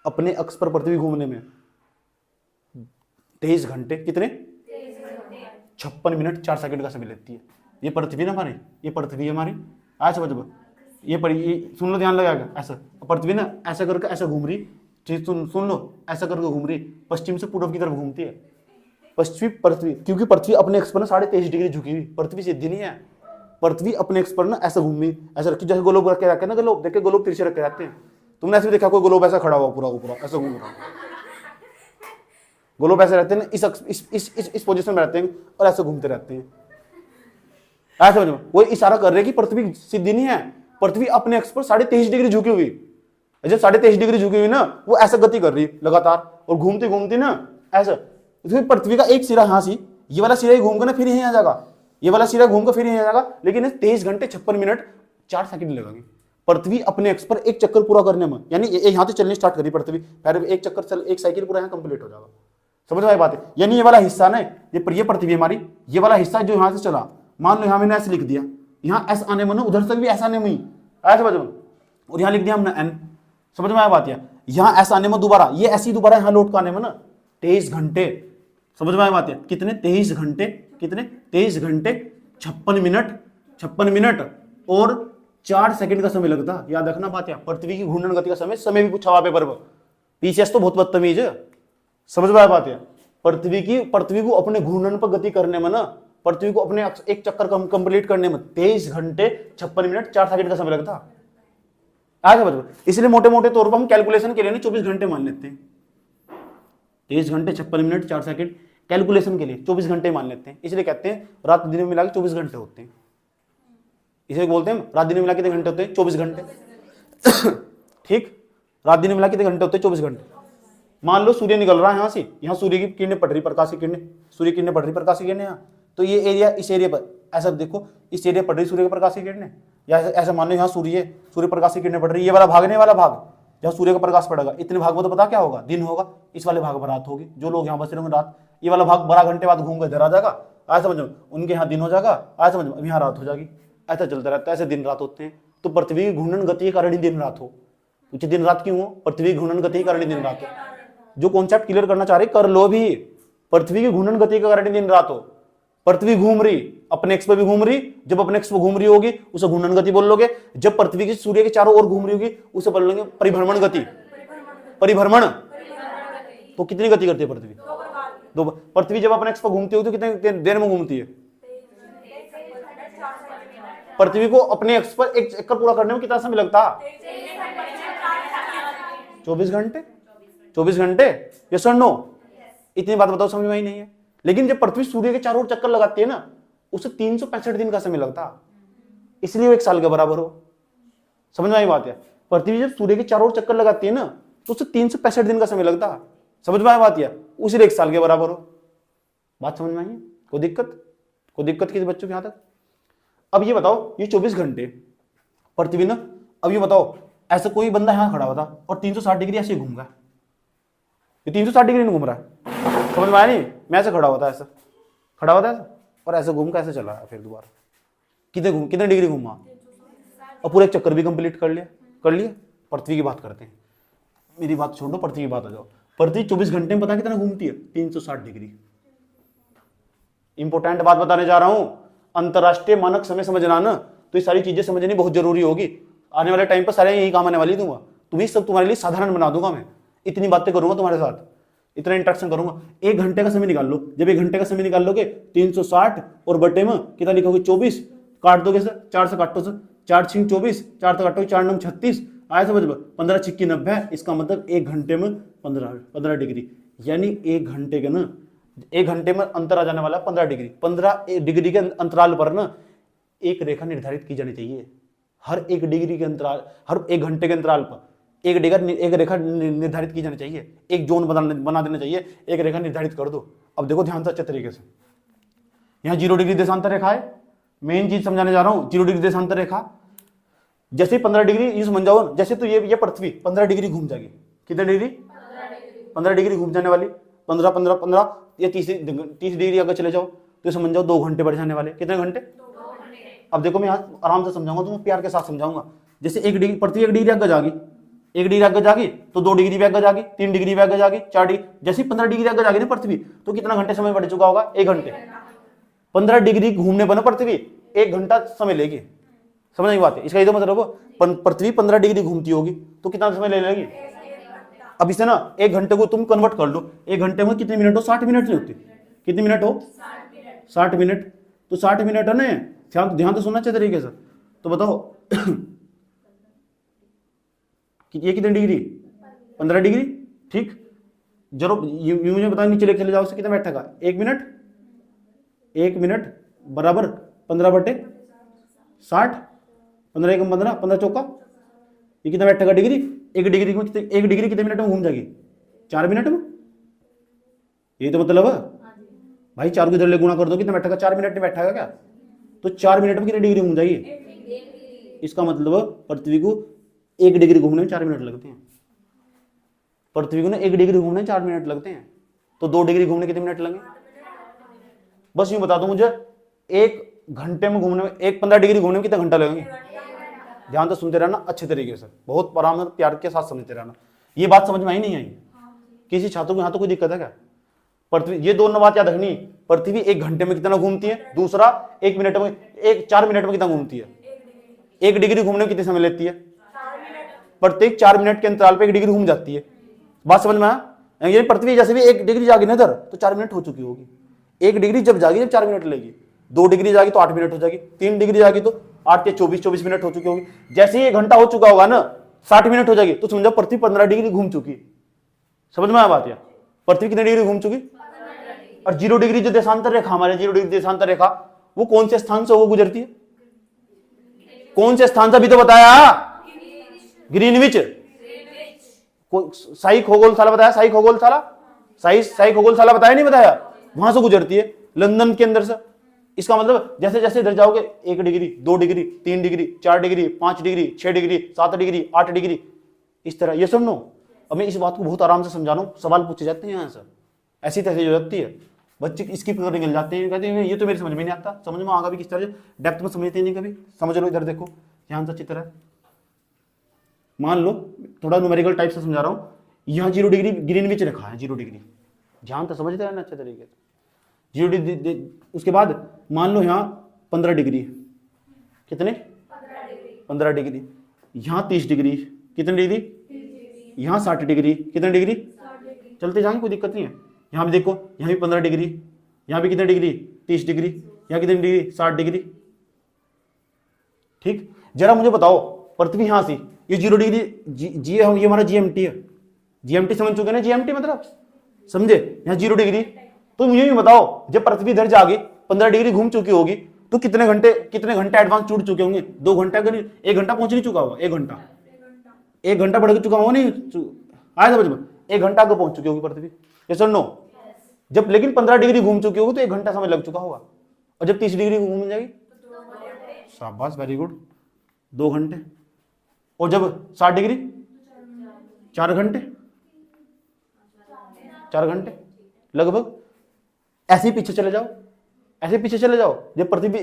अपने अक्ष पर पृथ्वी घूमने में 23 घंटे, कितने? 56 मिनट 4 सेकंड का समय लेती है। ये पृथ्वी ना हमारी, ये पृथ्वी है हमारी। आज समझ, ये सुन लो, ध्यान लगाएगा। ऐसा पृथ्वी ना ऐसा करके ऐसा घूम रही, चीज सुन लो, ऐसा करके घूम रही, पश्चिम से पूर्व की तरफ घूमती है। पश्चिमी पृथ्वी, क्योंकि पृथ्वी अपने अक्ष पर ना 23.5 डिग्री झुकी हुई, पृथ्वी सीधी नहीं है। पृथ्वी अपने अक्ष पर ना ऐसा घूमी, ऐसा रखी, जैसे गोलोब रखे रहते हैं ना, गोलोब देखे, गोलोब तिरछे रखे रहते हैं। तुमने ऐसे भी देखा कोई गोलोब ऐसा खड़ा हुआ पूरा को पूरा ऐसा घूम रहा? गोलोब ऐसे रहते हैं ना, इस पोजीशन में रहते हैं और ऐसे घूमते रहते हैं। ऐसा समझो, वो इशारा कर रहे हैं कि पृथ्वी सीधी नहीं है, पृथ्वी अपने अक्ष पर 23.5 डिग्री झुकी हुई। जब 23.5 डिग्री झुकी हुई ना, वो ऐसा गति कर रही लगातार और घूमती घूमती ना ऐसा। पृथ्वी का एक सिरा यहां से, ये वाला सिरा घूमकर ना फिर यहीं आ जाएगा, ये वाला सिरा घूमकर फिर यहीं आ जाएगा। लेकिन 23 घंटे 56 मिनट 4 सेकंड लगेंगे पृथ्वी अपने अक्ष पर एक चक्कर पूरा करने में। यानी यहां से चलनी स्टार्ट करी पृथ्वी, फिर एक चक्कर चल, एक साइकिल पूरा यहाँ कंप्लीट हो जाएगा। समझ में आई बात है? यानी ये वाला हिस्सा ना, ये पृथ्वी हमारी, ये वाला हिस्सा जो यहाँ से चला, मान लो यहाँ मैंने ऐसे लिख दिया, यहाँ एस आने में, उधर से भी ऐसा आने में ही ऐसे समझ में, और यहाँ लिख दिया हमने एन। समझ में आया बात? यहाँ ऐसा आने में दोबारा, ये ऐसी दोबारा यहाँ लौट का आने में ना 23 घंटे। समझ में आया बात है? कितने? 23 घंटे, कितने? 23 घंटे 56 मिनट और 4 सेकंड का समय लगता। याद रखना बात है, पृथ्वी की घूर्णन गति का समय भी पूछा हुआ पेपर पर। पीसीएस तो बहुत बदतमीज है। समझ में आया बात है? पृथ्वी को अपने घूर्णन पर गति करने में ना, पृथ्वी को अपने एक चक्कर कंप्लीट करने में 23 घंटे 56 मिनट 4 सेकंड का समय लगता। आगे बच्चों, इसलिए मोटे मोटे तौर पर हम कैलकुलेशन के लिए 24 घंटे मान लेते हैं। 23 घंटे 56 मिनट 4 सेकंड कैलकुलेशन के लिए 24 घंटे मान लेते हैं। इसलिए कहते हैं रात दिन में मिला के 24 घंटे होते हैं। इसे बोलते हैं रात दिन में मिला कितने घंटे होते हैं? 24 घंटे। ठीक, रात दिन में मिला कितने घंटे होते हैं? 24 घंटे। मान लो सूर्य निकल रहा है यहाँ से, यहाँ सूर्य की किरणें पड़ रही, प्रकाश की किरणें, सूर्य की किरणें पड़ रही, प्रकाश की किरणें यहाँ, तो ये एरिया, इस एरिया पर ऐसा देखो, इस एरिया पड़ रही सूर्य के प्रकाश की किरणें, या ऐसा मान लो यहाँ सूर्य है, सूर्य प्रकाश की किरणें पड़ रही, ये वाला भाग नहीं, वाला भाग जहाँ सूर्य का प्रकाश पड़ेगा, इतने भाग में तो पता क्या होगा? दिन होगा। इस वाले भाग में रात होगी। जो लोग यहाँ बस रहे होंगे रात, ये वाला भाग 12 घंटे बाद घूम कर इधर आ जाएगा। आज समझो, उनके यहाँ दिन हो जाएगा, आज समझो अब यहाँ रात हो जाएगी। ऐसा चलता रहता है, ऐसे दिन रात होते हैं। तो पृथ्वी की घूर्णन गति के कारण ही दिन रात हो। पूछे दिन रात क्यों हो? पृथ्वी की घूर्णन गति के कारण ही दिन रात हो। जो कॉन्सेप्ट क्लियर करना चाह रहे कर लो भी, पृथ्वी की घूर्णन गति के कारण ही दिन रात हो। पृथ्वी घूम रही, अपने एक्स पे भी घूम रही, जब अपने एक्स पे घूम रही होगी उसे घूर्णन गति बोल लोगे। जब पृथ्वी की सूर्य के चारों ओर घूम रही होगी उसे बोल लोगे परिभ्रमण गति। परिभ्रमण तो कितनी गति करती है पृथ्वी? दो। पृथ्वी जब अपने एक्स पे घूमती होगी तो कितने देर में घूमती है? पृथ्वी को अपने एक्स पर एक चक्कर पूरा करने में कितना समय लगता? 24 घंटे। 24 घंटे, यस और नो? इतनी बात बताओ, समझ में आई नहीं है? लेकिन जब पृथ्वी सूर्य के चारों ओर चक्कर लगाती है ना, उसे 365 दिन का समय लगता, इसलिए वो 1 साल के बराबर हो। समझ में आई बात है? पृथ्वी जब सूर्य के चारों ओर चक्कर लगाती है ना, तो उसे 365 दिन का समय लगता। समझ में आई बात है? उसी 1 साल के बराबर हो। बात समझ में आई है? कोई दिक्कत? कोई दिक्कत किसी बच्चों के यहां तक? अब ये बताओ, ये 24 घंटे पृथ्वी ना, अब ये बताओ ऐसा कोई बंदा यहां खड़ा हुआ था और 360 डिग्री ऐसे घूम रहा है, ये 360 डिग्री नहीं घूम रहा है। समझ में आया नहीं? मैं ऐसे खड़ा हुआ था, ऐसा खड़ा हुआ था ऐसा, और ऐसे घूम कर ऐसे चला फिर दोबारा। कितने डिग्री घूमा? और पूरा एक चक्कर भी कंप्लीट कर लिया। पृथ्वी की बात करते हैं, मेरी बात छोड़ो, पृथ्वी की बात आ जाओ। पृथ्वी 24 घंटे में पता कितना घूमती है? 360 डिग्री। इंपॉर्टेंट बात बताने जा रहा हूं, अंतरराष्ट्रीय मानक समय समझना ना, तो ये सारी चीजें समझनी बहुत जरूरी होगी। आने वाले टाइम पर सारे यही काम आने वाली दूंगा, तुम्हें सब तुम्हारे लिए साधारण बना दूंगा। मैं इतनी बातें करूंगा तुम्हारे साथ, इतना इंटरेक्शन करूंगा। 1 घंटे का समय निकाल लो, जब 1 घंटे का समय निकाल लोगे 360 और बटे में कितना लिखोगे? 24। काट दोगे सर, 4 से काटो सर, 4 6 24, 4 से काटोगे 4 9 36, आया समझ में? 15 6 90। इसका मतलब 1 घंटे में 15 डिग्री, यानी 1 घंटे के ना 1 घंटे में अंतर आ जाने वाला 15 डिग्री। 15 डिग्री के अंतराल पर ना एक रेखा निर्धारित की जानी चाहिए। हर 1 डिग्री के अंतराल, हर 1 घंटे के अंतराल पर एक रेखा निर्धारित की जानी चाहिए, एक जोन बना देना चाहिए, एक रेखा निर्धारित कर दो। अब देखो ध्यान से अच्छे तरीके से, यहाँ 0 डिग्री देशांतर रेखा है। मेन चीज समझाने जा रहा हूं, 0 डिग्री देशांतर रेखा। जैसे 15 डिग्री ये समझ जाओ, जैसे तो ये पृथ्वी 15 डिग्री घूम जाएगी। कितने डिग्री? 15 डिग्री घूम जाने वाली। 15 15 15 या 30 डिग्री अगर चले जाओ तो समझ जाओ 2 घंटे बढ़ जाने वाले। कितने घंटे? अब देखो मैं यहाँ आराम से समझाऊंगा, तुम्हें प्यार के साथ समझाऊंगा। जैसे 1 डिग्री पृथ्वी 1 डिग्री आगे जागी, 1 डिग्री आगे जागी तो 2 डिग्री भी आगे जागी, 3 डिग्री भी आगे जागी, 4 डिग्री। जैसे 15 डिग्री आगे जागी ना पृथ्वी, तो कितना घंटे समय बढ़ चुका होगा? 1 घंटे। 15 डिग्री घूमने पर ना पृथ्वी 1 घंटा समय लेगी। समझ नहीं बात है? इसका ये तो मतलब पृथ्वी 15 डिग्री घूमती होगी तो कितना समय ले लेगी? अब इसे ना 1 घंटे को तुम कन्वर्ट कर लो, 1 घंटे में कितने मिनट हो? 60 मिनट नहीं होती? कितने मिनट हो? 60 मिनट। तो 60 मिनट है ना, ध्यान से सुनना अच्छे तरीके से। तो बताओ कि ये कितने डिग्री? 15 डिग्री। ठीक, जरूर मुझे बताओ, नीचे लेके चले जाओ, उससे कितना बैठेगा? 1 मिनट। 1 मिनट बराबर 15 बटे 60, 15 एकम 15, 15 चौका, ये कितना बैठेगा? डिग्री। 1 डिग्री में कितने, 1 डिग्री कितने मिनट में घूम जाएगी? 4 मिनट में। ये तो मतलब है भाई, 4 को इधर ले गुणा कर दो, कितना बैठेगा? 4 मिनट में बैठेगा क्या? तो 4 मिनट में कितनी डिग्री घूम जाएगी? इसका मतलब पृथ्वी को 1 डिग्री घूमने में 4 मिनट लगते हैं। पृथ्वी को ना 1 डिग्री घूमने में 4 मिनट लगते हैं, तो 2 डिग्री घूमने कितने मिनट लगेंगे? बस यूं बता दो मुझे, 1 घंटे में घूमने में, 15 डिग्री घूमने में कितना घंटा लगेंगे? ध्यान से सुनते रहना अच्छे तरीके से, बहुत आराम से प्यार के साथ समझते रहना। ये बात समझ में आई नहीं आई? किसी छात्र को यहाँ तो कोई दिक्कत है क्या? पृथ्वी, ये दोनों बात याद रखनी, पृथ्वी 1 घंटे में कितना घूमती है, दूसरा 1 मिनट में, 4 मिनट में कितना घूमती है? 1 डिग्री घूमने में कितने समय लेती है? प्रत्येक 4 मिनट के अंतराल पे 1 डिग्री घूम जाती है। बात समझ में आया? ये पृथ्वी जैसे भी 1 डिग्री जागी नजर तो 4 मिनट हो चुकी होगी। 1 डिग्री जब जागी जब 4 मिनट लेगी, 2 डिग्री जागी तो 8 मिनट हो जाएगी, 3 डिग्री जागी तो 8 या 24 मिनट हो चुकी होगी। जैसे ही 1 घंटा हो चुका होगा ना, 60 मिनट हो जाएगी, तो समझो पृथ्वी 15 डिग्री घूम चुकी। समझ में आया बात? या पृथ्वी कितने डिग्री घूम चुकी? और 0 डिग्री जो देशांतर रेखा, हमारे 0 डिग्री देशांतर रेखा, वो कौन से स्थान से वो गुजरती है? कौन से स्थान से? अभी तो बताया, ग्रीनविच। साई खगोलशाला बताया, साई खगोलशाला, साई खगोलशाला बताया नहीं बताया? वहां से गुजरती है, लंदन के अंदर से। इसका मतलब जैसे जैसे इधर जाओगे 1 degree, 2 degree, 3 degree, 4 degree, 5 degree, 6 degree, 7 degree, 8 degree, इस तरह। ये सुनो, अब मैं इस बात को बहुत आराम से समझा रहा हूं, सवाल पूछे जाते हैं यहाँ से, ऐसी तैसी हो जाती है, बच्चे स्किप कर निकल जाते हैं, कहते हैं ये तो मेरी समझ में नहीं आता। समझ में आगा भी किस तरह डेप्थ में समझते नहीं कभी। समझ लो, इधर देखो ध्यान से अच्छी तरह। मान लो थोड़ा न्यूमेरिकल टाइप से समझा रहा हूँ, यहाँ 0 डिग्री ग्रीनविच रखा है, 0 डिग्री, ध्यान तो समझते हैं ना अच्छे तरीके से। 0 डिग्री, उसके बाद मान लो यहाँ 15 डिग्री, कितने? 15 डिग्री। यहाँ 30 डिग्री, कितने डिग्री? यहाँ 60 डिग्री, कितने डिग्री? चलते जाएंगे, कोई दिक्कत नहीं है। यहाँ भी देखो, यहाँ भी 15 डिग्री, यहाँ भी कितने डिग्री? 30 डिग्री, यहाँ कितने डिग्री? 60 डिग्री। ठीक, जरा मुझे बताओ, पृथ्वी यहाँ से ये 0 डिग्री, ये हमारा जीएमटी है। जीएमटी समझ चुके ना? जीएमटी मतलब समझे? यहाँ 0 डिग्री। तो मुझे भी बताओ, जब पृथ्वी इधर जाके 15 डिग्री घूम चुकी होगी तो कितने घंटे एडवांस छूट चुके होंगे? 2 घंटा, 1 घंटा पहुंच नहीं चुका होगा? 1 घंटा बढ़ चुका होगा नहीं? आया समझ में? 1 घंटा आगे पहुंच चुकी होगी पृथ्वी, यस और नो? जब लेकिन 15 डिग्री घूम चुकी होगी तो 1 घंटा समय लग चुका होगा। और जब 30 डिग्री घूम जाएगी, शाबाश, वेरी गुड, 2 घंटे। और जब 60 डिग्री, 4 घंटे, 4 घंटे लगभग। ऐसे ही पीछे चले जाओ, ऐसे पीछे चले जाओ, जब पृथ्वी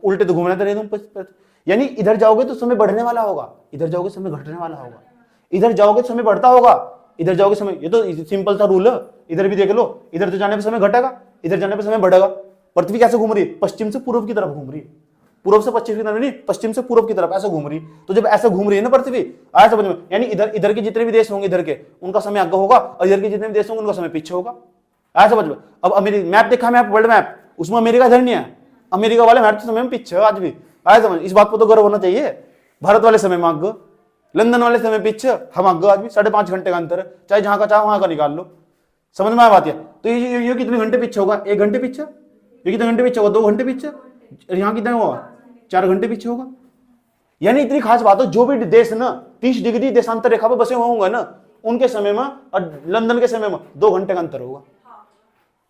उल्टे तो घूमना तो नहीं तुम, यानी इधर जाओगे तो समय बढ़ने वाला होगा, इधर जाओगे समय घटने वाला होगा, इधर जाओगे तो समय बढ़ता होगा, इधर जाओगे समय, ये तो सिंपल सा रूल है। इधर भी देख लो, इधर तो जाने पर समय घटेगा, इधर जाने पर समय बढ़ेगा। पृथ्वी कैसे घूम रही है? पश्चिम से पूर्व की तरफ घूम रही है, पूर्व से पश्चिम की तरफ नहीं, पश्चिम से पूर्व की तरफ ऐसे घूम रही। तो जब ऐसे घूम रही है ना पृथ्वी, आया समझ में, यानी इधर इधर के जितने भी देश होंगे इधर के, उनका समय आगे होगा, और इधर के जितने भी देश होंगे उनका समय पीछे होगा। आया समझ में। अब अमेरिका मैप देखा मैप, वर्ल्ड मैप, उसमें अमेरिका इधर नहीं है, अमेरिका वाले मैप के समय में पीछे आज भी। आया समझ, इस बात पर तो गर्व होना चाहिए। भारत वाले समय में आगे, लंदन वाले समय पीछे, हम आगे आज भी 5.5 घंटे का अंतर है, चाहे जहां का चाहे वहां का निकाल लो। समझ में आया बात? तो ये कितने घंटे पीछे होगा? 1 घंटे पीछे। ये कितने घंटे पीछे होगा? 2 घंटे पीछे। यहाँ कितना होगा? 4 घंटे पीछे होगा। यानी इतनी खास बात हो, जो भी देश ना 30 डिग्री देशांतर रेखा पर बसे होंगे ना, उनके समय में और लंदन के समय में 2 घंटे का अंतर होगा।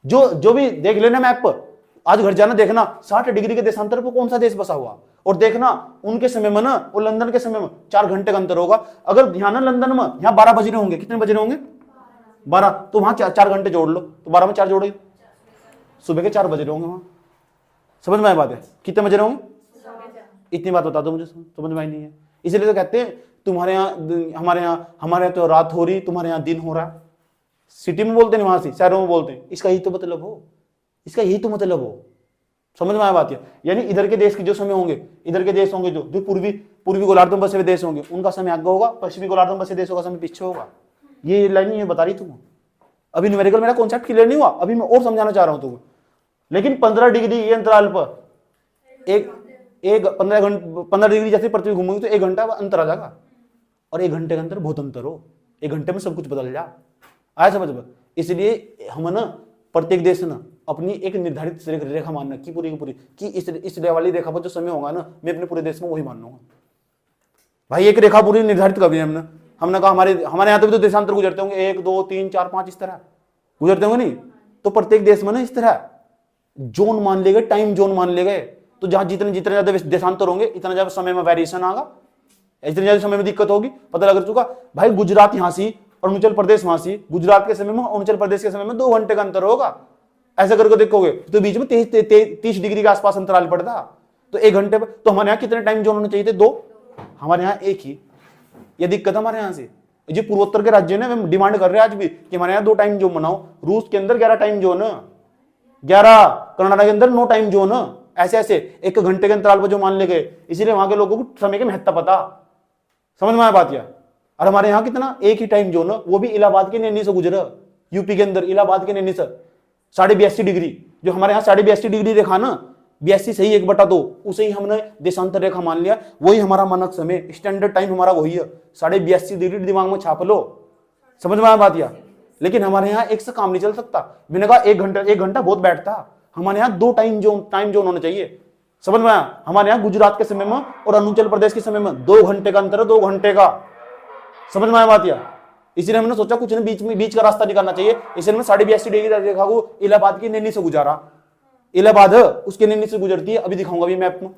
जो भी देख लेना मैप पर, आज घर जाना देखना 60 डिग्री के देशांतर पर कौन सा देश बसा हुआ, और देखना उनके समय में ना और लंदन के समय में 4 घंटे का अंतर होगा। अगर यहाँ ना लंदन में यहाँ 12 बज रहे होंगे, कितने बज रहे होंगे? 12, तो वहां 4 घंटे जोड़ लो, तो 12 में 4 जोड़ोगे, सुबह के 4 बज रहे होंगे वहां। समझ में आया बात है? कितने बज रहे होंगे? इतनी बात बता दो मुझे, समझ में आई नहीं है। इसलिए तो कहते हैं तुम्हारे यहाँ, हमारे यहाँ तो रात हो रही, तुम्हारे यहाँ दिन हो रहा। सिटी में बोलते नहीं, वहां से शहरों में बोलते हैं। इसका यही तो मतलब हो, इसका यही तो मतलब हो। समझ में आया बात है? यानी इधर के देश के जो समय होंगे, इधर के देश होंगे जो पूर्वी गोलार्ध में बसे हुए देश होंगे, उनका समय आगे होगा, पश्चिमी गोलार्ध में बसे देशों का समय पीछे होगा। ये लाइन ये बता रही तुम। अभी न्यूमेरिकल मेरा कॉन्सेप्ट क्लियर नहीं हुआ, अभी मैं और समझाना चाह रहा हूं तुम्हें। लेकिन 15 डिग्री ये अंतराल पर एक 15 डिग्री जैसे पृथ्वी घूमेगी तो 1 घंटा अंतर आ जाएगा, और 1 घंटे के अंतर बहुत अंतर हो, 1 घंटे में सब कुछ बदल जा। आया समझ में? इसलिए हम ना प्रत्येक देश ना अपनी एक निर्धारित रेखा मानना की पूरी की पूरी, कि इस वाली रेखा पर जो समय होगा ना, मैं अपने पूरे देश में वही मान लूंगा। भाई एक रेखा पूरी निर्धारित कर दी हमने कहा हमारे यहाँ तो देशांतर गुजरते होंगे, 1 2 3 4 5 इस तरह गुजरते होंगे नहीं, तो प्रत्येक देश में ना इस तरह जोन मान ले गए, टाइम जोन मान ले गए। तो जहां जितने ज्यादा देशांतर होंगे, इतना ज्यादा समय में वेरिएशन आएगा, इतने ज्यादा समय में दिक्कत होगी। पता लग चुका भाई, गुजरात यहां से अरुणाचल प्रदेश वहां से, गुजरात के समय में अरुणाचल प्रदेश के समय में 2 घंटे का अंतर होगा। ऐसा करके देखोगे तो बीच में 30 डिग्री के आसपास अंतराल पड़ता, तो 1 घंटे पर। तो हमारे यहाँ कितने टाइम जोन होने चाहिए थे? 2, हमारे यहाँ 1 ही। ये दिक्कत हमारे यहाँ से। जो पूर्वोत्तर के राज्य ने डिमांड कर रहे हैं आज भी कि हमारे यहाँ 2 टाइम जोन बनाओ। रूस के अंदर 11 टाइम जोन, 11, कर्नाटक के अंदर 9 टाइम जोन, ऐसे 1 घंटे के अंतराल पर जो मान ले गए। इसीलिए वहां के लोगों को समय की महत्ता पता। समझ में आया बात? या और हमारे यहाँ कितना? 1 ही टाइम जोन, वो भी इलाहाबाद के नैनी से गुजरा, यूपी के अंदर इलाहाबाद के नैनी से 82.5 डिग्री। जो हमारे यहाँ 82.5 डिग्री रेखा ना, 82 सही 1/2, उसे ही हमने देशांतर रेखा मान लिया। वही हमारा मानक समय, स्टैंडर्ड टाइम हमारा वही है, 82.5 डिग्री दिमाग में छाप लो। समझ में आया बात? या लेकिन हमारे यहाँ 1 से काम नहीं चल सकता। मैंने कहा 1 घंटा बहुत बैठता। हमारे यहाँ 2 टाइम जोन होने चाहिए। समझ में आया? हमारे यहाँ गुजरात के समय में और अरुणाचल प्रदेश के समय में 2 घंटे का अंतर है, 2 घंटे का। समझ में आया बात? या इसलिए हमने सोचा कुछ नहीं, बीच का रास्ता निकालना चाहिए। इसलिए 82.5 डिग्री रेखा को इलाहाबाद की नैनी से गुजारा। इलाहाबाद उसके नैनी से गुजरती है, अभी दिखाऊंगा अभी मैप में।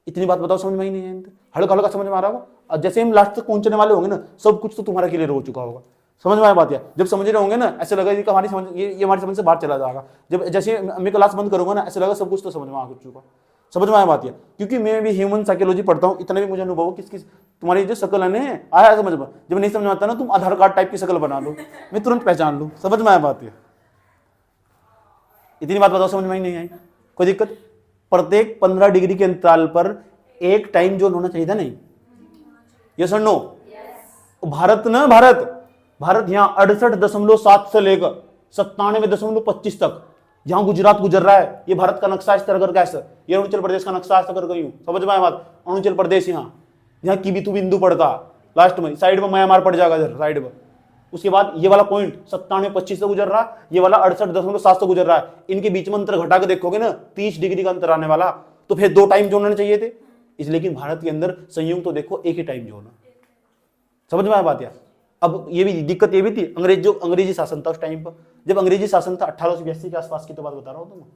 इतनी बात बताओ, समझ में ही नहीं है? हल्का हल्का समझ में आ रहा होगा। जैसे हम लास्ट तक पहुंचने वाले होंगे ना, सब कुछ तो तुम्हारा क्लियर हो चुका होगा। समझ में आया बात? या जब समझ रहे होंगे ना, ऐसे लगा कि हमारी समझ ये हमारी समझ से बाहर चला जाएगा। जब जैसे मैं क्लास बंद करूंगा ना, ऐसे लगा सब कुछ तो समझ में आ चुका। समझ में आया बात? या क्योंकि मैं भी ह्यूमन साइकोलॉजी पढ़ता हूँ, इतना भी मुझे अनुभव किस तुम्हारी जो शकल है आया समझ में। जब नहीं समझ में आता ना, तुम आधार कार्ड टाइप की शकल बना लो, मैं तुरंत पहचान लूँ। समझ में आया बात? या इतनी बात बताओ, समझ में ही नहीं आई? कोई दिक्कत? प्रत्येक 15 डिग्री के अंतराल पर 1 टाइम जोन होना चाहिए था, नहीं? यस और नो? भारत ना, भारत यहाँ 68.7 से लेकर 97.25 तक जहां गुजरात गुजर रहा है, ये भारत का नक्शा इस तरह कर कैसे, ये अरुणाचल प्रदेश का नक्शा ऐसा कर गई हूं। समझ में आया बात? अरुणाचल प्रदेश यहाँ की भी बिंदु पड़ता लास्ट में, साइड में म्यांमार पड़ जाएगा इधर साइड में। उसके बाद ये वाला पॉइंट 97.25 से गुजर रहा, ये वाला 68.7 से गुजर रहा है। इनके बीच में अंतर घटा के देखोगे ना, 30 डिग्री का अंतर आने वाला। तो फिर 2 टाइम जोन होने चाहिए थे। इसलिए कि भारत के अंदर संयुक्त तो देखो 1 ही टाइम जोन है। समझ में आया बात? यार अब ये भी दिक्कत ये भी थी, अंग्रेजी शासन था उस टाइम पर। जब अंग्रेजी शासन था 1882 के आसपास की तो बात बता रहा हूँ तुम्हें,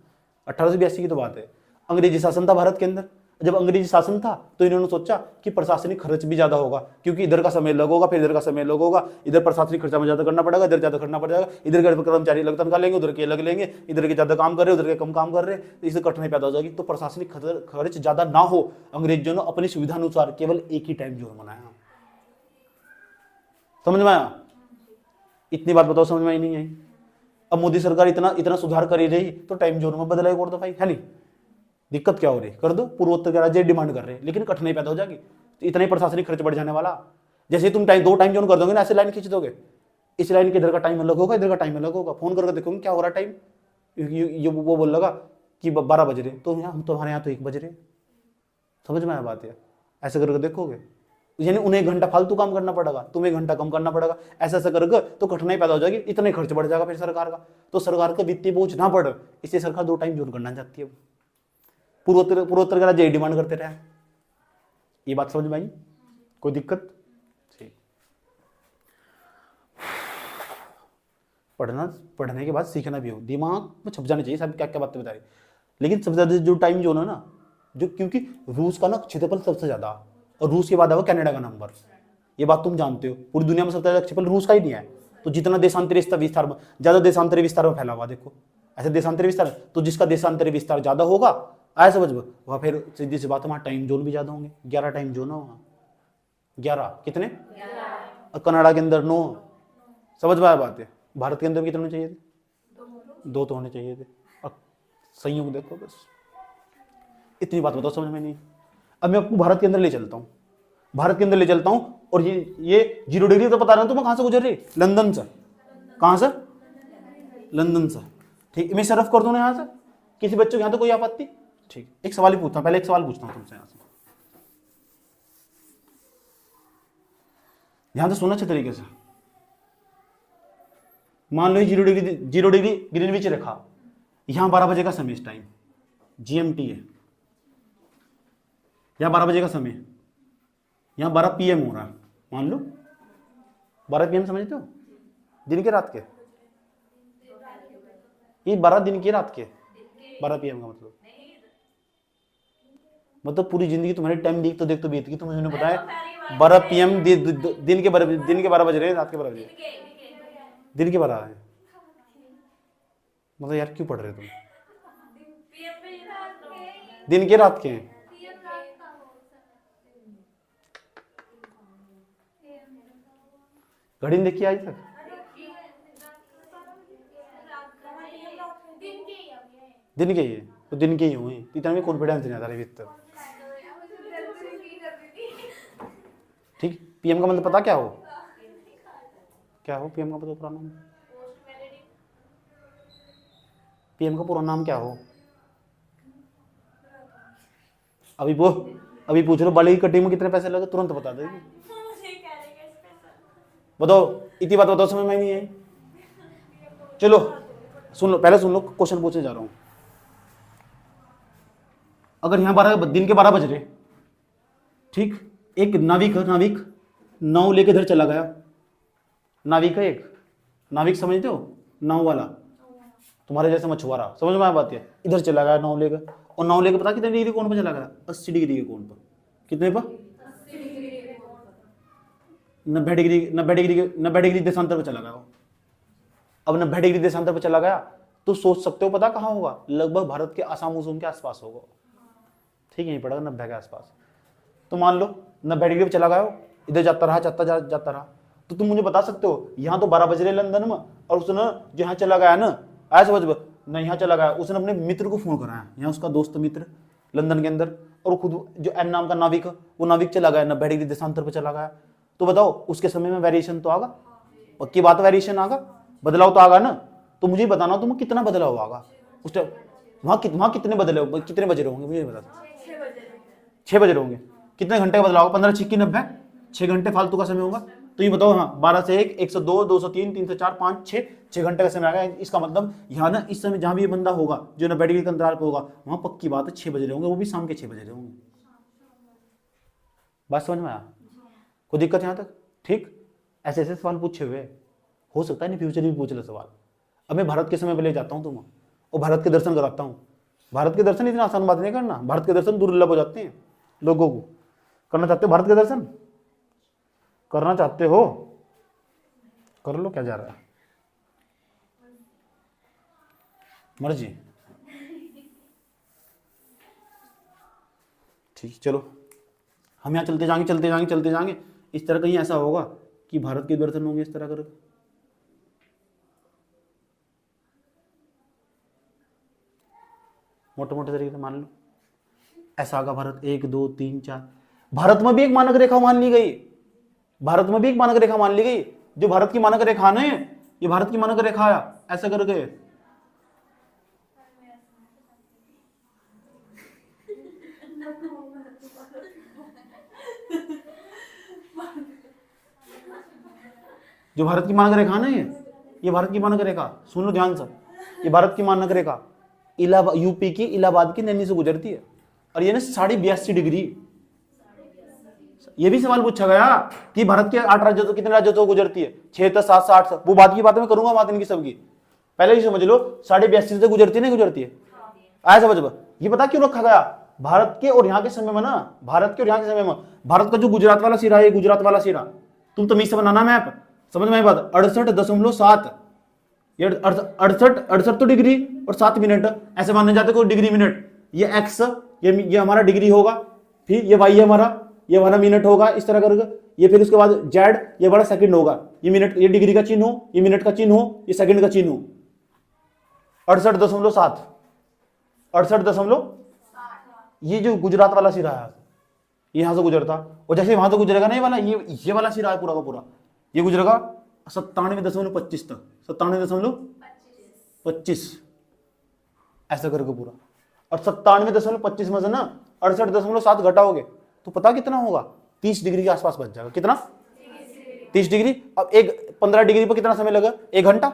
1882 की तो बात है। अंग्रेजी शासन था भारत के अंदर। जब अंग्रेजी शासन था तो इन्होंने सोचा कि प्रशासनिक खर्च भी ज्यादा होगा, क्योंकि इधर का समय अलग होगा, फिर इधर का समय अलग होगा, इधर प्रशासनिक खर्चा में ज्यादा करना पड़ेगा, इधर ज्यादा करना पड़ जाएगा, इधर के कर्मचारी अलग तनख्वाह लेंगे, उधर के अलग लेंगे, इधर के ज्यादा काम कर रहे हैं, उधर के कम काम कर रहे हैं, तो इससे कठिनाई पैदा हो जाएगी। तो प्रशासनिक खर्च ज्यादा ना हो, अंग्रेजों ने अपनी सुविधा अनुसार केवल एक ही टाइम जोन बनाया। समझ में आया? इतनी बात बताओ, समझ में आई नहीं आई? अब मोदी सरकार इतना इतना सुधार कर ही रही तो टाइम जोन में बदलाएगा और तो भाई है नहीं, दिक्कत क्या हो रही? कर दो, पूर्वोत्तर के राज्य डिमांड कर रहे हैं, लेकिन कठिनाई पैदा हो जाएगी, तो इतना ही प्रशासनिक खर्च बढ़ जाने वाला। जैसे तुम दो टाइम जोन कर दोगे ना, ऐसे लाइन खींच दोगे, इस लाइन के इधर का टाइम अलग होगा, इधर का टाइम अलग होगा, फोन करके देखोगे क्या हो रहा टाइम, ये वो बोल लगा कि 12 बज रहे, तो हम तुम्हारे यहाँ तो 1 बज रहे। समझ में आया बात? है ऐसे करके देखोगे, यानी उन्हें 1 घंटा फालतू काम करना पड़ेगा, तुम्हें 1 घंटा कम करना पड़ेगा, ऐसा ऐसा करके तो कठिनाई पैदा हो जाएगी, इतने खर्च बढ़ जाएगा फिर सरकार का, तो सरकार का वित्तीय बोझ ना पड़े, इसलिए सरकार 2 टाइम जोन करना चाहती है। पूर्वोत्तर के राज्य यही डिमांड करते रहे। ये बात समझ में आई? कोई दिक्कत? ठीक। पढ़ने के बाद सीखना भी हो, दिमाग में छप जानी चाहिए सब क्या क्या बातें बता रही। लेकिन सबसे ज्यादा जो टाइम जोन है ना, जो क्योंकि रूस का ना क्षेत्रफल सबसे ज्यादा, और रूस के बाद आएगा कनाडा का नंबर, ये बात तुम जानते हो। पूरी दुनिया में सबसे ज्यादा क्षेत्रफल रूस का ही नहीं है, तो जितना देशांतरी विस्तार में, ज्यादा देशांतरी विस्तार में फैला हुआ, देखो ऐसे देशांतरी विस्तार, तो जिसका देशांतरी विस्तार ज्यादा होगा, आया समझ में, वह फिर सीधी सी बात है, वहां टाइम जोन भी ज्यादा होंगे। 11 टाइम जोन है वहां, 11 कितने? और कनाडा के अंदर 9। समझ में आया बात है? भारत के अंदर कितने होने चाहिए थे? 2 तो होने चाहिए थे। अब संयोग देखो बस, इतनी बात बताओ, समझ में नहीं? अब मैं आपको भारत के अंदर ले चलता हूँ, भारत के अंदर ले चलता हूँ, और ये 0 डिग्री तो पता रहा तुम्हें कहाँ से गुजर रही? लंदन से। कहाँ से? लंदन से। ठीक, मैं सरफ कर दूं ना यहाँ से, किसी बच्चों के यहाँ तो कोई आपत्ति? ठीक, एक सवाल ही पूछता हूँ, पहले एक सवाल पूछता हूँ तुमसे यहाँ से, ध्यान से सुनना अच्छे तरीके से। मान लो 0 डिग्री ग्रीनविच रेखा, यहाँ 12 बजे का समय, इस टाइम GMT है, यहाँ 12 बजे का समय, यहाँ 12 PM हो रहा है, मान लो 12 PM समझते हो? दिन के रात के, ये 12 दिन के रात के, 12 PM का मतलब पूरी जिंदगी तुम्हारी टाइम देख तो बीत गई। तुम्हें उन्होंने बताया 12 PM दिन के 12 बज रहे हैं, रात के 12 बजे, दिन के 12 है। मतलब यार क्यों पढ़ रहे हो तुम? दिन के रात के हैं। घड़ी देखी आज तक? दिन के ही है, तो दिन के ही हुए, इतना भी कॉन्फिडेंस नहीं आता भीतर। ठीक, PM का मतलब पता क्या हो? क्या हो PM का? पता पूरा नाम? PM का पूरा नाम क्या हो? अभी पूछ लो बाली की कटिंग में कितने पैसे लगे, तुरंत बता देगी। बताओ, इतनी बात बताओ, समझ में नहीं है? चलो सुन लो, पहले सुन लो, क्वेश्चन पूछने जा रहा हूं। अगर यहां दिन के 12 बज रहे, ठीक, एक नाविक नाव लेके इधर चला गया, नाविक है एक, नाविक समझते हो? नाव वाला, तुम्हारे जैसे मछुआरा, समझ में आया बात है? इधर चला गया नाव लेकर, और नाव लेकर पता कितने डिग्री कोण पर चला गया? 80 डिग्री के कोण पर। कितने पर? 90 डिग्री देशांतर पर चला गया। अब 90 डिग्री देशांतर पर चला गया तो सोच सकते हो पता कहाँ होगा? लगभग भारत के आसाम उसूम के आसपास होगा। ठीक है, यहीं पड़ेगा 90 के आसपास। तो मान लो 90 डिग्री पर चला गया, इधर जाता रहा, तो तुम मुझे बता सकते हो यहाँ तो 12 बज रहे लंदन में, और उसने जो यहाँ चला गया ना, ऐसे समझ ना, यहाँ चला गया, उसने अपने मित्र को फोन कराया, यहाँ उसका दोस्त मित्र लंदन के अंदर, और खुद जो एन नाम का नाविक, वो नाविक चला गया 90 डिग्री देशांतर पर चला गया। तो बताओ उसके समय में वेरिएशन तो आगा, पक्की बात, वेरिएशन आगा, बदलाव तो आगा ना। तो मुझे बताना तुम्हें कितना बदलाव आगा उस टाइम, वहां कितने बदलाव, कितने बज रहे होंगे मुझे बता। 6 बज रहे होंगे। कितने घंटे का बदलाव होगा? 15 6 90, 6 घंटे फालतू का समय होगा। तो ये बताओ, हाँ 12 से 1, 1 से 2, 2 से 3, 3 से 4, 5, 6 घंटे का समय आएगा। इसका मतलब यहाँ ना इस समय जहां भी ये बंदा होगा जो 90 डिग्री के अंतराल पे होगा, वहां पक्की बात है 6 बज रहे होंगे, वो भी शाम के 6 बज रहे होंगे। बात समझ में आया? कोई दिक्कत यहाँ तक? ठीक, ऐसे ऐसे सवाल पूछे हुए, हो सकता है नहीं फ्यूचर भी पूछ ले सवाल। अब मैं भारत के समय पे ले जाता हूँ तुम्हें, और भारत के दर्शन कराता हूँ, भारत के दर्शन इतनी आसान बात नहीं करना, भारत के दर्शन दुर्लभ हो जाते हैं लोगों को। करना चाहते हो भारत के दर्शन? करना चाहते हो कर लो, क्या जा रहा है, मर्जी। ठीक, चलो हम यहाँ चलते जाएंगे चलते जाएंगे चलते जाएंगे। इस तरह कहीं ऐसा होगा कि भारत के दर्शन होंगे इस तरह करके, मोटे मोटे तरीके से मान लो ऐसा आगा भारत 1 2 3 4। भारत में भी एक मानक रेखा मान ली गई, भारत में भी एक मानक रेखा मान ली गई। जो भारत की मानक रेखा है, ये भारत की मानक रेखा है, ऐसा करके जो भारत की मानक रेखा है, ये भारत की मानक रेखा, सुन लो ध्यान से, ये भारत की मानक रेखा यूपी की इलाहाबाद की नैनी से गुजरती है, और ये ना 82.5 डिग्री। ये भी सवाल पूछा गया कि भारत के 8 राज्यों तो कितने राज्यों तो गुजरती है, 6 तो 7 8, वो बात की बात मैं करूंगा, बात इनकी सबकी। पहले ही समझ लो 82.5 से गुजरती है, नहीं गुजरती है, आया समझ। ये पता क्यों रखा गया? भारत के और यहाँ के समय में ना, भारत के और यहाँ के समय में भारत का जो गुजरात वाला सिरा है, गुजरात वाला सिरा, तुम तमीज से बनाना मैप, समझ में बात। 68.7, ये 68 तो डिग्री और 7 मिनट, ऐसे मानने जाते कोई डिग्री मिनट। ये एक्स, ये हमारा डिग्री होगा, फिर ये वाई ये हमारा मिनट होगा, इस तरह करके। ये फिर उसके बाद जेड, ये बड़ा सेकंड होगा, ये मिनट, ये डिग्री का चिन्ह हो, ये मिनट का चिन्ह हो, ये सेकंड का चिन्ह हो। 68.7, 68 ये जो गुजरात वाला सिरा है, ये यहां से गुजरता, और जैसे वहां से गुजरेगा नहीं वाला, ये वाला सिरा है पूरा का पूरा, ये गुजरेगा 97.25 तक, 97.25 ऐसा करके पूरा। और 97.25 में से ना 68.7 घटाओगे तो पता कितना होगा? 30 डिग्री के आसपास बच जाएगा। कितना? 30 डिग्री। अब 15 डिग्री पर कितना समय लगा? 1 घंटा।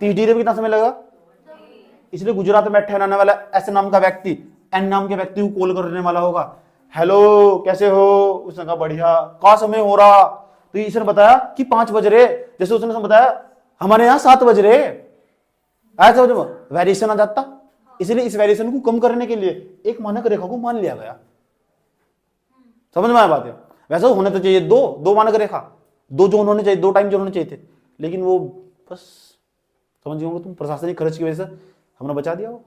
30 डिग्री पर कितना समय लगा? इसलिए गुजरात में ठहराने वाला ऐसे नाम का व्यक्ति, एन नाम के व्यक्ति को कॉल करने वाला होगा, हेलो कैसे हो, उसने कहा बढ़िया, का समय हो रहा, तो इसने बताया कि 5 बज रहे, जैसे उसने बताया हमारे यहाँ 7 बज रहे, ऐसा वेरिएशन आ जाता। इसलिए इस वेरिएशन को कम करने के लिए एक मानक रेखा को मान लिया गया। समझ में आया बात है? वैसे होने तो चाहिए दो मानक रेखा, दो जोन होने चाहिए, 2 टाइम जोन होने चाहिए थे, लेकिन वो बस समझ गए तुम, प्रशासनिक खर्च की वजह से हमने बचा दिया वो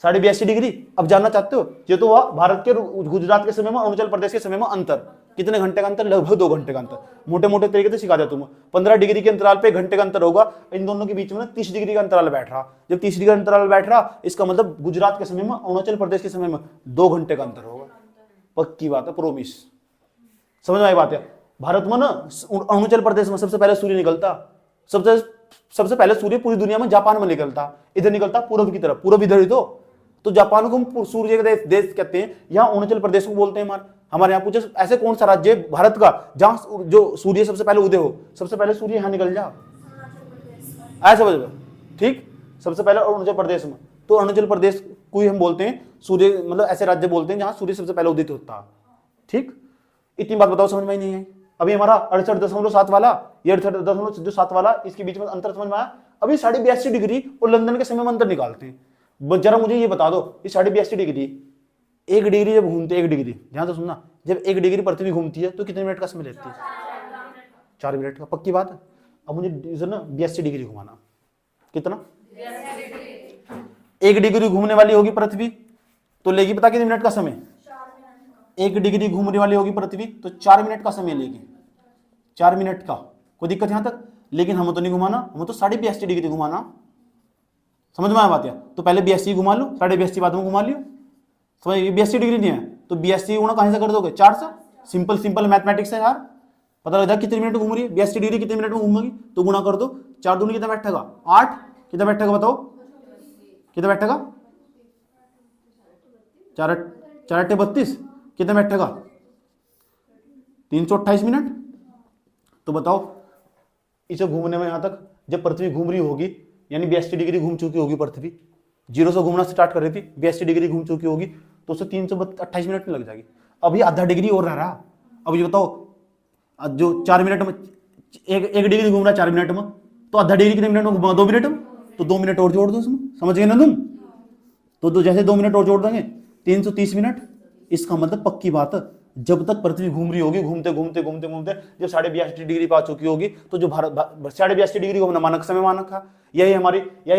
82.5 डिग्री। अब जानना चाहते हो, ये तो हुआ भारत के गुजरात के समय में, अरुणाचल प्रदेश के समय में अंतर, कितने घंटे का अंतर? लगभग 2 घंटे का अंतर। मोटे मोटे तरीके से सिखा दिया तुम्हें। 15 डिग्री के अंतराल पे 1 घंटे का अंतर होगा, इन दोनों के बीच में 30 डिग्री का अंतराल बैठ रहा। जब 30 डिग्री का अंतराल बैठ रहा, इसका मतलब गुजरात के समय में, अरुणाचल प्रदेश के समय में 2 घंटे का अंतर होगा। पक्की बात है, प्रोमिस। समझ में आई बात है? भारत में ना अरुणाचल प्रदेश में सबसे पहले सूर्य निकलता, सबसे पहले सूर्य पूरी दुनिया में जापान में निकलता, इधर निकलता पूर्व की तरफ, पूर्व इधर ही तो जापान को हम सूर्य का देश कहते हैं, यहाँ अरुणाचल प्रदेश को बोलते हैं। हमारे यहाँ पूछे ऐसे कौन सा राज्य है भारत का जहां जो सूर्य सबसे पहले उदय हो, सबसे पहले सूर्य यहाँ निकल जा, ऐसा समझ लो। ठीक, सबसे पहले अरुणाचल प्रदेश में, तो अरुणाचल प्रदेश को ही हम बोलते हैं सूर्य, मतलब ऐसे राज्य बोलते हैं जहां सूर्य सबसे पहले उदित होता है। ठीक, इतनी बात बताओ, समझ में नहीं आई? अभी हमारा 68.7 वाला, ये 68.7 वाला, इसके बीच में अंतर समझ में आया? अभी 82.5 डिग्री और लंदन के समय में अंतर निकालते हैं। जरा मुझे ये बता दो, ये 82.5 डिग्री, 1 डिग्री जब घूमते, 1 डिग्री ध्यान से सुनना, जब 1 डिग्री पृथ्वी घूमती है तो कितने मिनट का समय लेती है? 4 मिनट का। पक्की बात है? अब मुझे ना 82 डिग्री घुमाना, कितना? 1 डिग्री घूमने वाली होगी पृथ्वी तो लेगी पता कितने मिनट का समय? 1 डिग्री घूमने वाली होगी पृथ्वी तो 4 मिनट का समय लेगी, 4 मिनट का। कोई दिक्कत यहां तक? लेकिन हमें तो नहीं घुमाना, हमें तो 82.5 डिग्री घुमाना। समझ में आया बात? तो पहले 82 घुमा लो, 82.5 बाद में घुमा लियो। समझ, 82 डिग्री नहीं है तो 82 गुणा कहां से कर दोगे? 4 से। सिंपल मैथमेटिक्स है यार, पता लगा कितने मिनट घूम रही है, 82 डिग्री कितने मिनट में घूमेगी, तो गुणा कर दो। 4 दूनी कितना बैठेगा? 8। कितना बैठेगा बताओ? कितना बैठेगा? 4 8 32। कितना बैठेगा? 328 मिनट। तो बताओ इसे घूमने में यहां तक जब पृथ्वी घूम रही होगी, यानी 82 डिग्री घूम चुकी होगी पृथ्वी, 0 से घूमना स्टार्ट कर रही थी, 82 डिग्री घूम चुकी होगी तो उसे 328 मिनट में लग जाएगी। अभी आधा डिग्री और रह रहा। अब ये बताओ, जो 4 मिनट में 1 डिग्री घूम रहा 4 मिनट में, तो आधा डिग्री कितने मिनट में घूमा? 2 मिनट में, तो 2 मिनट और जोड़ दो उसमें। समझ गए ना तुम? तो जैसे 2 मिनट और जोड़ देंगे 330 मिनट। इसका मतलब पक्की बात, जब तक पृथ्वी घूम रही होगी, घूमते घूमते घूमते घूमते जब 82.5 डिग्री पा चुकी होगी, तो जो भारत 82.5 डिग्री को हमने मानक समय मानक था, यही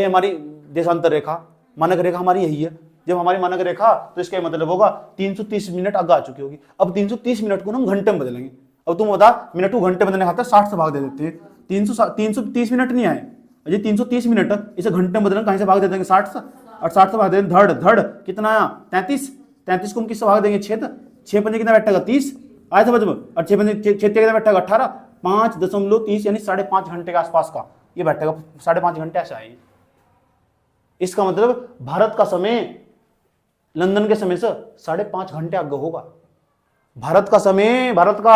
हमारी देशांतर रेखा, मानक रेखा हमारी यही है। जब हमारी मानक रेखा, तो इसका मतलब होगा 330 मिनट आगे आ चुकी होगी। अब 330 मिनट को हम घंटे में बदलेंगे। अब तुम बता, मिनट को घंटे बदलने खाते 60 से भाग दे देते हैं। 330 मिनट नहीं आए, अजय 330 मिनट, इसे घंटे में बदलने कहीं से भाग दे देंगे 60 से, और 60 से भाग देंगे धड़ कितना आया 33 को हम किससे भाग देंगे 6 पंजे कितना बैठेगा 30 आया समझ में, और 6 पंजे 6 कितना बैठेगा 18, 5.30 यानी 5.5 घंटे के आसपास का ये बैठेगा, 5.5 घंटे ऐसा है। इसका मतलब भारत का समय लंदन के समय से 5.5 घंटे आगे होगा। भारत का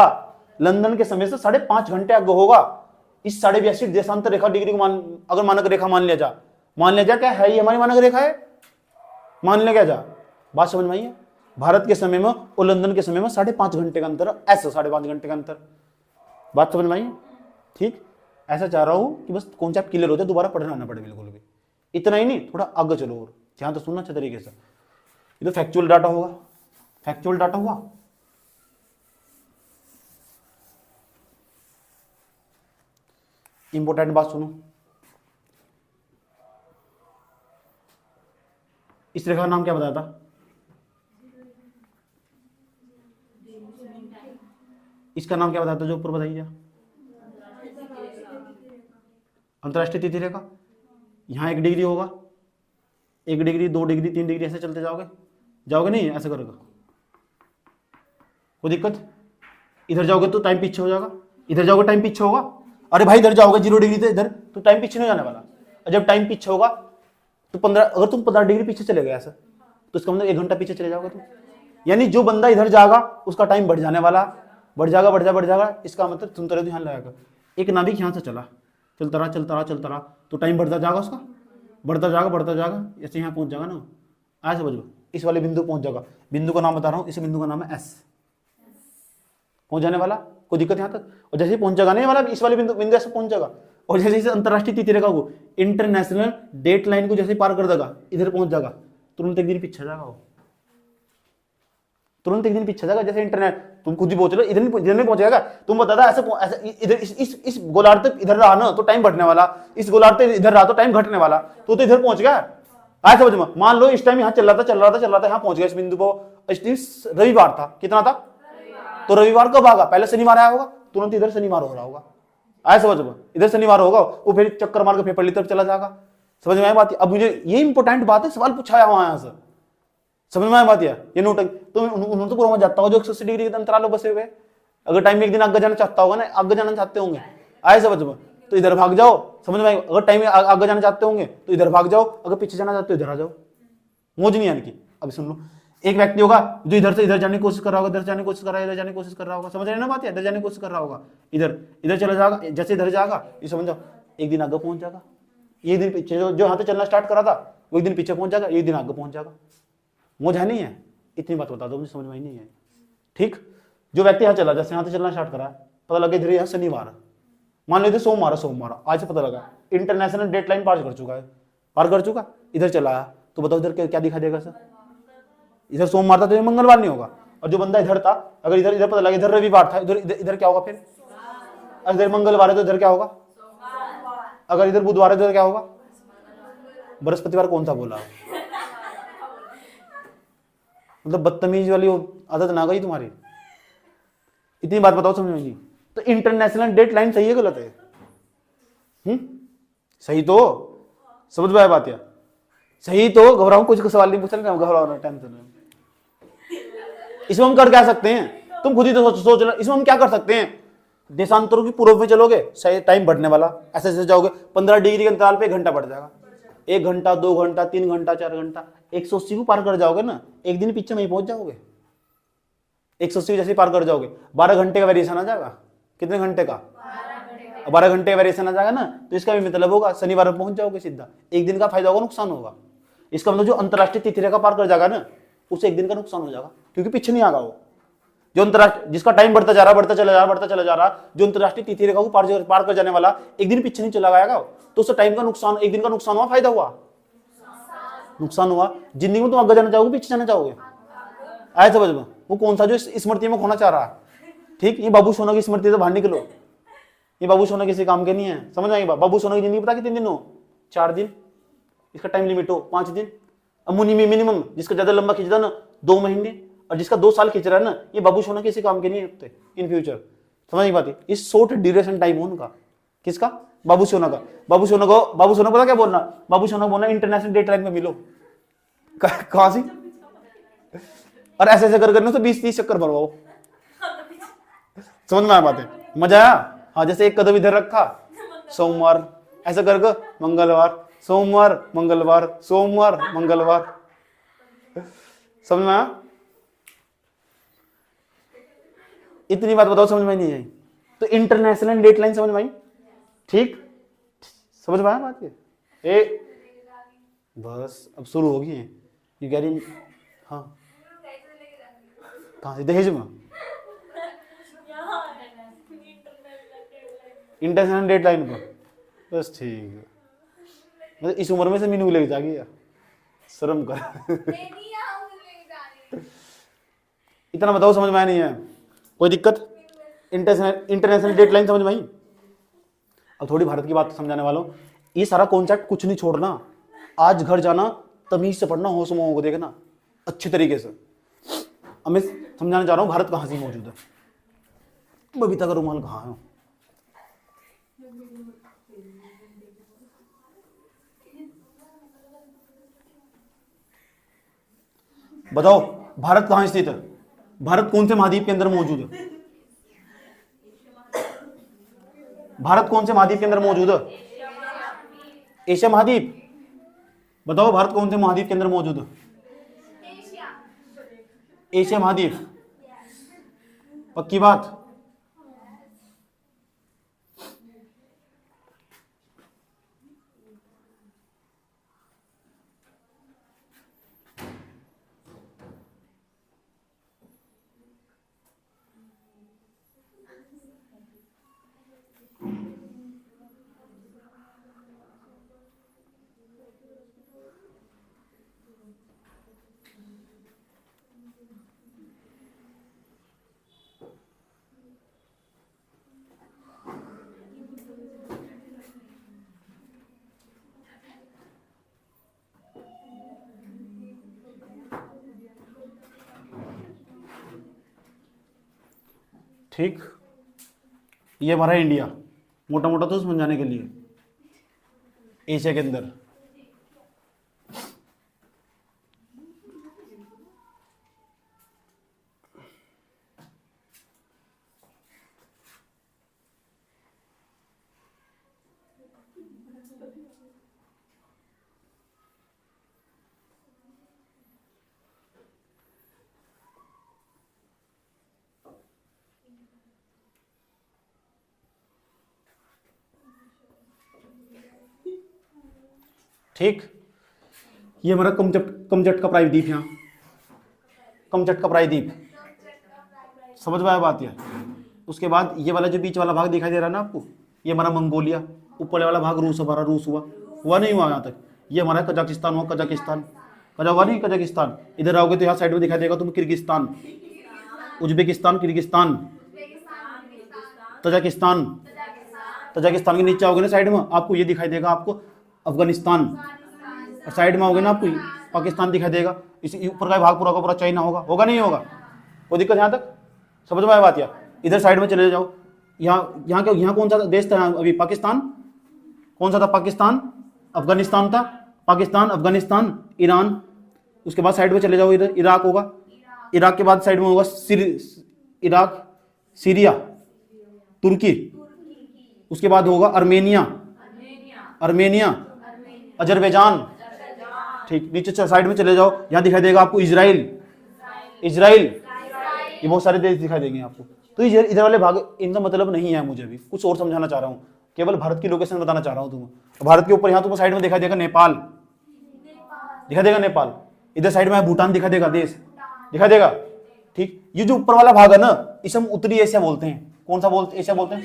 लंदन के समय से 5.5 घंटे आगे होगा। इस 82.5 देशांतर रेखा डिग्री को अगर मानक रेखा मान लिया जा क्या है, ये हमारी मानक रेखा है, मान लिया जा। बात समझ में आई है? भारत के समय में और लंदन के समय में 5.5 घंटे का अंतर, ऐसा 5.5 घंटे का अंतर। बात समझ में आई है? ठीक, ऐसा चाह रहा हूं कि बस कॉन्सेप्ट क्लियर हो जाए, दोबारा पढ़ना ना पड़े बिल्कुल भी। इतना ही नहीं, थोड़ा आगे चलो और ध्यान तो सुनना अच्छे तरीके से। ये तो फैक्चुअल डाटा होगा, फैक्चुअल डाटा हुआ। इंपॉर्टेंट बात सुनो, इस रेखा का नाम क्या बताया था? इसका नाम क्या बताया था जो ऊपर बताइए? अंतरराष्ट्रीय तिथि रेखा। यहां 1 डिग्री होगा, 1 डिग्री 2 डिग्री 3 डिग्री ऐसे चलते जाओगे नहीं, ऐसे करोगे कोई दिक्कत? इधर जाओगे तो टाइम पीछे हो जाएगा, इधर जाओगे टाइम पीछे होगा। अरे भाई इधर जाओगे 0 डिग्री से इधर, तो टाइम पीछे नहीं जाने वाला। और जब टाइम पीछे होगा तो 15, अगर तुम 15 डिग्री पीछे चले गए ऐसा, तो इसका मतलब 1 घंटा पीछे चले जाओगे तुम। यानी जो बंदा इधर जाएगा उसका टाइम बढ़ जाने वाला, बढ़ जाएगा। इसका मतलब तुम तरह ध्यान लगाएगा, एक नाभिक यहाँ से चलता रहा, तो टाइम बढ़ता जाएगा उसका, बढ़ता जाएगा, ऐसे यहाँ पहुंच जाएगा ना, ऐसे समझो, इस वाले बिंदु पहुंच जाएगा। बिंदु का नाम बता रहा हूँ, इस बिंदु का नाम है एस, पहुंच जाने वाला, कोई दिक्कत यहाँ तक। और जैसे पहुंच जाएगा नहीं वाला, इस वाले बिंदु ऐसे पहुंच जाएगा। और जैसे अंतरराष्ट्रीय तिथि रेखा को, इंटरनेशनल डेट लाइन को जैसे पार कर देगा, इधर पहुंच जाएगा, तुरंत 1 दिन पीछे जाएगा वो, तुरंत 1 दिन पीछे जाएगा। जैसे इंटरनेट, तुम खुद ही पहुंच लो, इधर नहीं पहुंचेगा। तुम बता था ऐसे इधर इस गोलार्ध तक इधर रहा ना तो टाइम बढ़ने वाला, इस गोलार्ध तक इधर रहा तो टाइम घटने वाला, तो इधर पहुंच गया। आया समझ में? मान लो इस टाइम यहाँ चल रहा था, यहाँ पहुंच गया इस बिंदु को। इस रविवार था, कितना था? तो रविवार कब आगा? पहले शनिवार आया होगा, तुरंत इधर शनिवार हो रहा होगा। आया समझ में? इधर शनिवार होगा, वो फिर चक्कर मार के पेपर ली तरफ चला जाएगा। समझ में आई बात? अब मुझे ये इंपॉर्टेंट बात है, सवाल पूछाया हुआ यहाँ से, समझ में आई बात? ये नोट तो उन्होंने तो पूरा जाता होगा जो 180 डिग्री के अंतराल बसे हुए। अगर टाइम में 1 दिन आगे जाना चाहता होगा ना, आगे जाना चाहते होंगे, आए समझ में, तो इधर भाग जाओ। समझ में? अगर टाइम में आगे जाना चाहते होंगे तो इधर भाग जाओ, अगर पीछे जाना चाहते हो इधर आ जाओ। मौज नहीं आने की। अब सुन लो, एक व्यक्ति होगा जो इधर से इधर जाने की कोशिश कर रहा होगा, इधर जाने की कोशिश कर रहा होगा, समझ रहे ना बात? इधर जाने की कोशिश कर रहा होगा, इधर चला जाएगा, जैसे इधर जाएगा ये समझ जाओ 1 दिन आगे पहुंच जाएगा। ये दिन पीछे जो यहाँ से चलना स्टार्ट करा था वो 1 दिन पीछे पहुंच जाएगा, 1 दिन आगे पहुंच जाएगा। मौज है नहीं है? इतनी बात बता दो, मुझे समझ में नहीं है। ठीक, जो व्यक्ति यहाँ चला, जैसे यहाँ से चलना स्टार्ट करा, पता लगा इधर यहाँ शनिवार, मान लो इधर सोमवार, आज से पता लगा इंटरनेशनल डेडलाइन पार कर चुका, इधर चला आया, तो बताओ इधर क्या दिखा देगा सर? इधर सोमवार था तो मंगलवार नहीं होगा। और जो बंदा इधर था, अगर इधर पता लगा इधर रविवार था, इधर क्या होगा फिर? इधर मंगलवार है तो इधर क्या होगा? अगर इधर बुधवार है तो इधर क्या होगा? बृहस्पतिवार कौन सा बोला? मतलब बदतमीज वाली आदत ना गई तुम्हारी। इतनी बात बताओ समझ में नहीं? तो इंटरनेशनल डेट लाइन सही है गलत है? सही तो समझ में आया बात? या सही तो घबराओ, कुछ सवाल नहीं पूछ रहे, घबराओ टेंशन। इसमें हम कर क्या सकते हैं? तुम खुद ही तो सोच लो, इसमें हम क्या कर सकते हैं? देशांतरों की पूर्व में चलोगे, सही टाइम बढ़ने वाला, ऐसे जाओगे 15 डिग्री के अंतराल पे 1 घंटा बढ़ जाएगा, 1 घंटा 2 घंटा 3 घंटा 4 घंटा, 180 को पार कर जाओगे ना, 1 दिन पीछे में पहुंच जाओगे। 180 जैसे पार कर जाओगे, 12 घंटे का वेरिएशन आ जाएगा। कितने घंटे का? 12 घंटे का वेरिएशन आ जाएगा ना, तो इसका भी मतलब होगा शनिवार में पहुंच जाओगे सीधा। 1 दिन का फायदा होगा, नुकसान होगा। इसका मतलब जो अंतरराष्ट्रीय तिथि रेखा पार कर जाएगा ना, उसे 1 दिन का नुकसान हो जाएगा, क्योंकि पीछे नहीं आगा वो। जो अंतरराष्ट्रीय, जिसका टाइम बढ़ता जा रहा, जो अंतरराष्ट्रीय तिथि रेखा को पार कर जाने वाला 1 दिन पीछे नहीं चला जाएगा, तो उससे टाइम का नुकसान, 1 दिन का नुकसान हुआ, फायदा हुआ? नुकसान हुआ। जिंदगी में तुम आगे जाना चाहोगे पीछे जाना चाहोगे? आए समझ में? वो कौन सा जो स्मृति में खोना चाह रहा है? ठीक, ये बाबू सोना की स्मृति से बाहर निकलो। ये बाबू सोना किसी काम के नहीं है, समझ में आई बात? बाबू सोना की जिंदगी पता कितने दिन हो? 4 दिन, इसका टाइम लिमिट हो 5 दिन। अमुनी में मिनिमम जिसका ज्यादा लंबा खींचता ना 2 महीने, और जिसका 2 साल खींच रहा है ना, ये बाबू सोना किसी काम के नहीं होते इन फ्यूचर। समझ नहीं पाती? इस शॉर्ट ड्यूरेशन टाइम हो उनका। किसका? बाबू सोना का। बाबू सोना पता क्या बोलना? बाबू सोना बोलना इंटरनेशनल डेट लाइन में मिलो। कहां से? और ऐसे ऐसे करना तो 20-30 चक्कर भरवाओ। समझ में आया बातें? मजा आया? हाँ, जैसे एक कदम इधर रखा, सोमवार ऐसा करके मंगलवार, सोमवार मंगलवार, सोमवार मंगलवार। समझ में आया? इतनी बात बताओ समझ में नहीं आई तो इंटरनेशनल डेटलाइन समझ में आई? ठीक, समझ में आया बात? ये बस अब शुरू होगी है ये कह रही। हाँ, कहाँ से? दहेज में? इंटरनेशनल डेटलाइन पर बस ठीक है। मतलब इस उम्र में से मीनू लेके जागी यार, शर्म कर। इतना बताओ समझ में आया नहीं है? कोई दिक्कत? इंटरनेशनल डेटलाइन समझ में आई? अब थोड़ी भारत की बात समझाने वालों। ये सारा कॉन्सेप्ट कुछ नहीं छोड़ना, आज घर जाना, तमीज से पढ़ना, होश में को देखना अच्छे तरीके से। अब मैं समझाना चाह रहा हूँ भारत कहाँ से मौजूद है। बबीता का रुमाल कहाँ है? बताओ भारत कहाँ स्थित है? भारत कौन से महाद्वीप के अंदर मौजूद है? भारत कौन से महाद्वीप के अंदर मौजूद है? एशिया महाद्वीप। बताओ भारत कौन से महाद्वीप के अंदर मौजूद है? एशिया महाद्वीप। पक्की बात? ठीक, ये हमारा इंडिया, मोटा मोटा तो समझाने के लिए एशिया के अंदर। ठीक, ये हमारा कमचट का प्रायद्वीप, यहाँ कमचट का प्रायद्वीप। समझ में आया बात? ये उसके बाद ये वाला जो बीच वाला भाग दिखाई दे रहा है ना आपको, ये हमारा मंगोलिया। ऊपर वाला भाग रूस, हमारा रूस हुआ नहीं हुआ यहाँ तक? ये हमारा कजाकिस्तान हुआ, कजाकिस्तान। कजा हुआ नहीं कजाकिस्तान? इधर आओगे तो यहाँ साइड में दिखाई देगा तुम्हें Kyrgyzstan, Uzbekistan, Kyrgyzstan, Tajikistan. Tajikistan के नीचे आओगे ना साइड में, आपको ये दिखाई देगा आपको अफगानिस्तान। और साइड में आओगे ना आपको पाकिस्तान दिखाई देगा। इसी ऊपर का भाग पूरा का पूरा चाइना होगा नहीं होगा? कोई दिक्कत यहाँ तक? समझ में आया बात? या इधर साइड में चले जाओ, यहाँ कौन सा देश था अभी? पाकिस्तान। कौन सा था? पाकिस्तान, अफगानिस्तान था। पाकिस्तान, अफगानिस्तान, ईरान। उसके बाद साइड में चले जाओ, इधर इराक होगा। इराक के बाद साइड में होगा इराक, सीरिया, तुर्की। उसके बाद होगा अर्मेनिया, अजरबैजान। ठीक, नीचे साइड में चले जाओ, यहाँ दिखाई देगा आपको इजराइल। ये बहुत सारे देश दिखाई देंगे आपको। तो इधर वाले भाग, इनका मतलब नहीं है, मुझे भी कुछ और समझाना चाह रहा हूँ, केवल भारत की लोकेशन बताना चाह रहा हूँ तुम्हें। भारत के ऊपर यहाँ तुम्हें साइड में दिखाई देगा नेपाल, दिखाई देगा नेपाल। इधर साइड में भूटान दिखाई देगा, देश दिखाई देगा। ठीक, ये जो ऊपर वाला भाग है ना, इसे हम उत्तरी एशिया बोलते हैं। कौन सा एशिया बोलते हैं?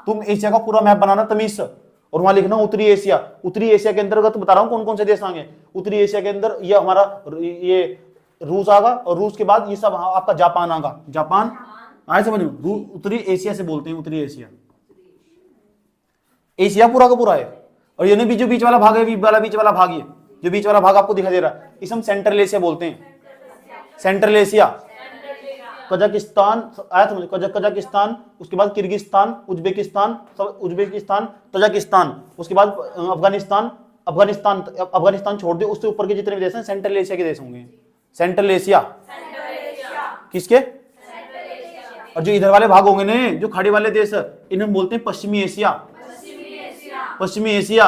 तुम एशिया का पूरा मैप बनाना तमीज से, और वहां लिखना उत्तरी एशिया। उत्तरी एशिया के अंतर्गत बता रहा हूं कौन कौन से देश आएंगे। उत्तरी एशिया के अंदर ये हमारा ये रूस आगा, और रूस के बाद ये सब आपका जापान आगा। जापान आए समझ में, उत्तरी एशिया से बोलते हैं, उत्तरी एशिया। एशिया पूरा का पूरा है। और ये भी जो बीच वाला भाग है, बीच वाला भाग, ये जो बीच वाला भाग आपको दिखाई दे रहा है, इसे हम सेंट्रल एशिया बोलते हैं। सेंट्रल एशिया, कजाकिस्तान आया समझ, कजाकिस्तान, उसके बाद किर्गिस्तान, उज्बेकिस्तान, तजाकिस्तान, उसके बाद अफगानिस्तान, अफगानिस्तान छोड़ दे, उससे ऊपर के जितने भी देश हैं सेंट्रल एशिया के देश होंगे। सेंट्रल एशिया किसके? और जो इधर वाले भाग होंगे ना, जो खाड़ी वाले देश, इन्हें बोलते हैं पश्चिमी एशिया। पश्चिमी एशिया,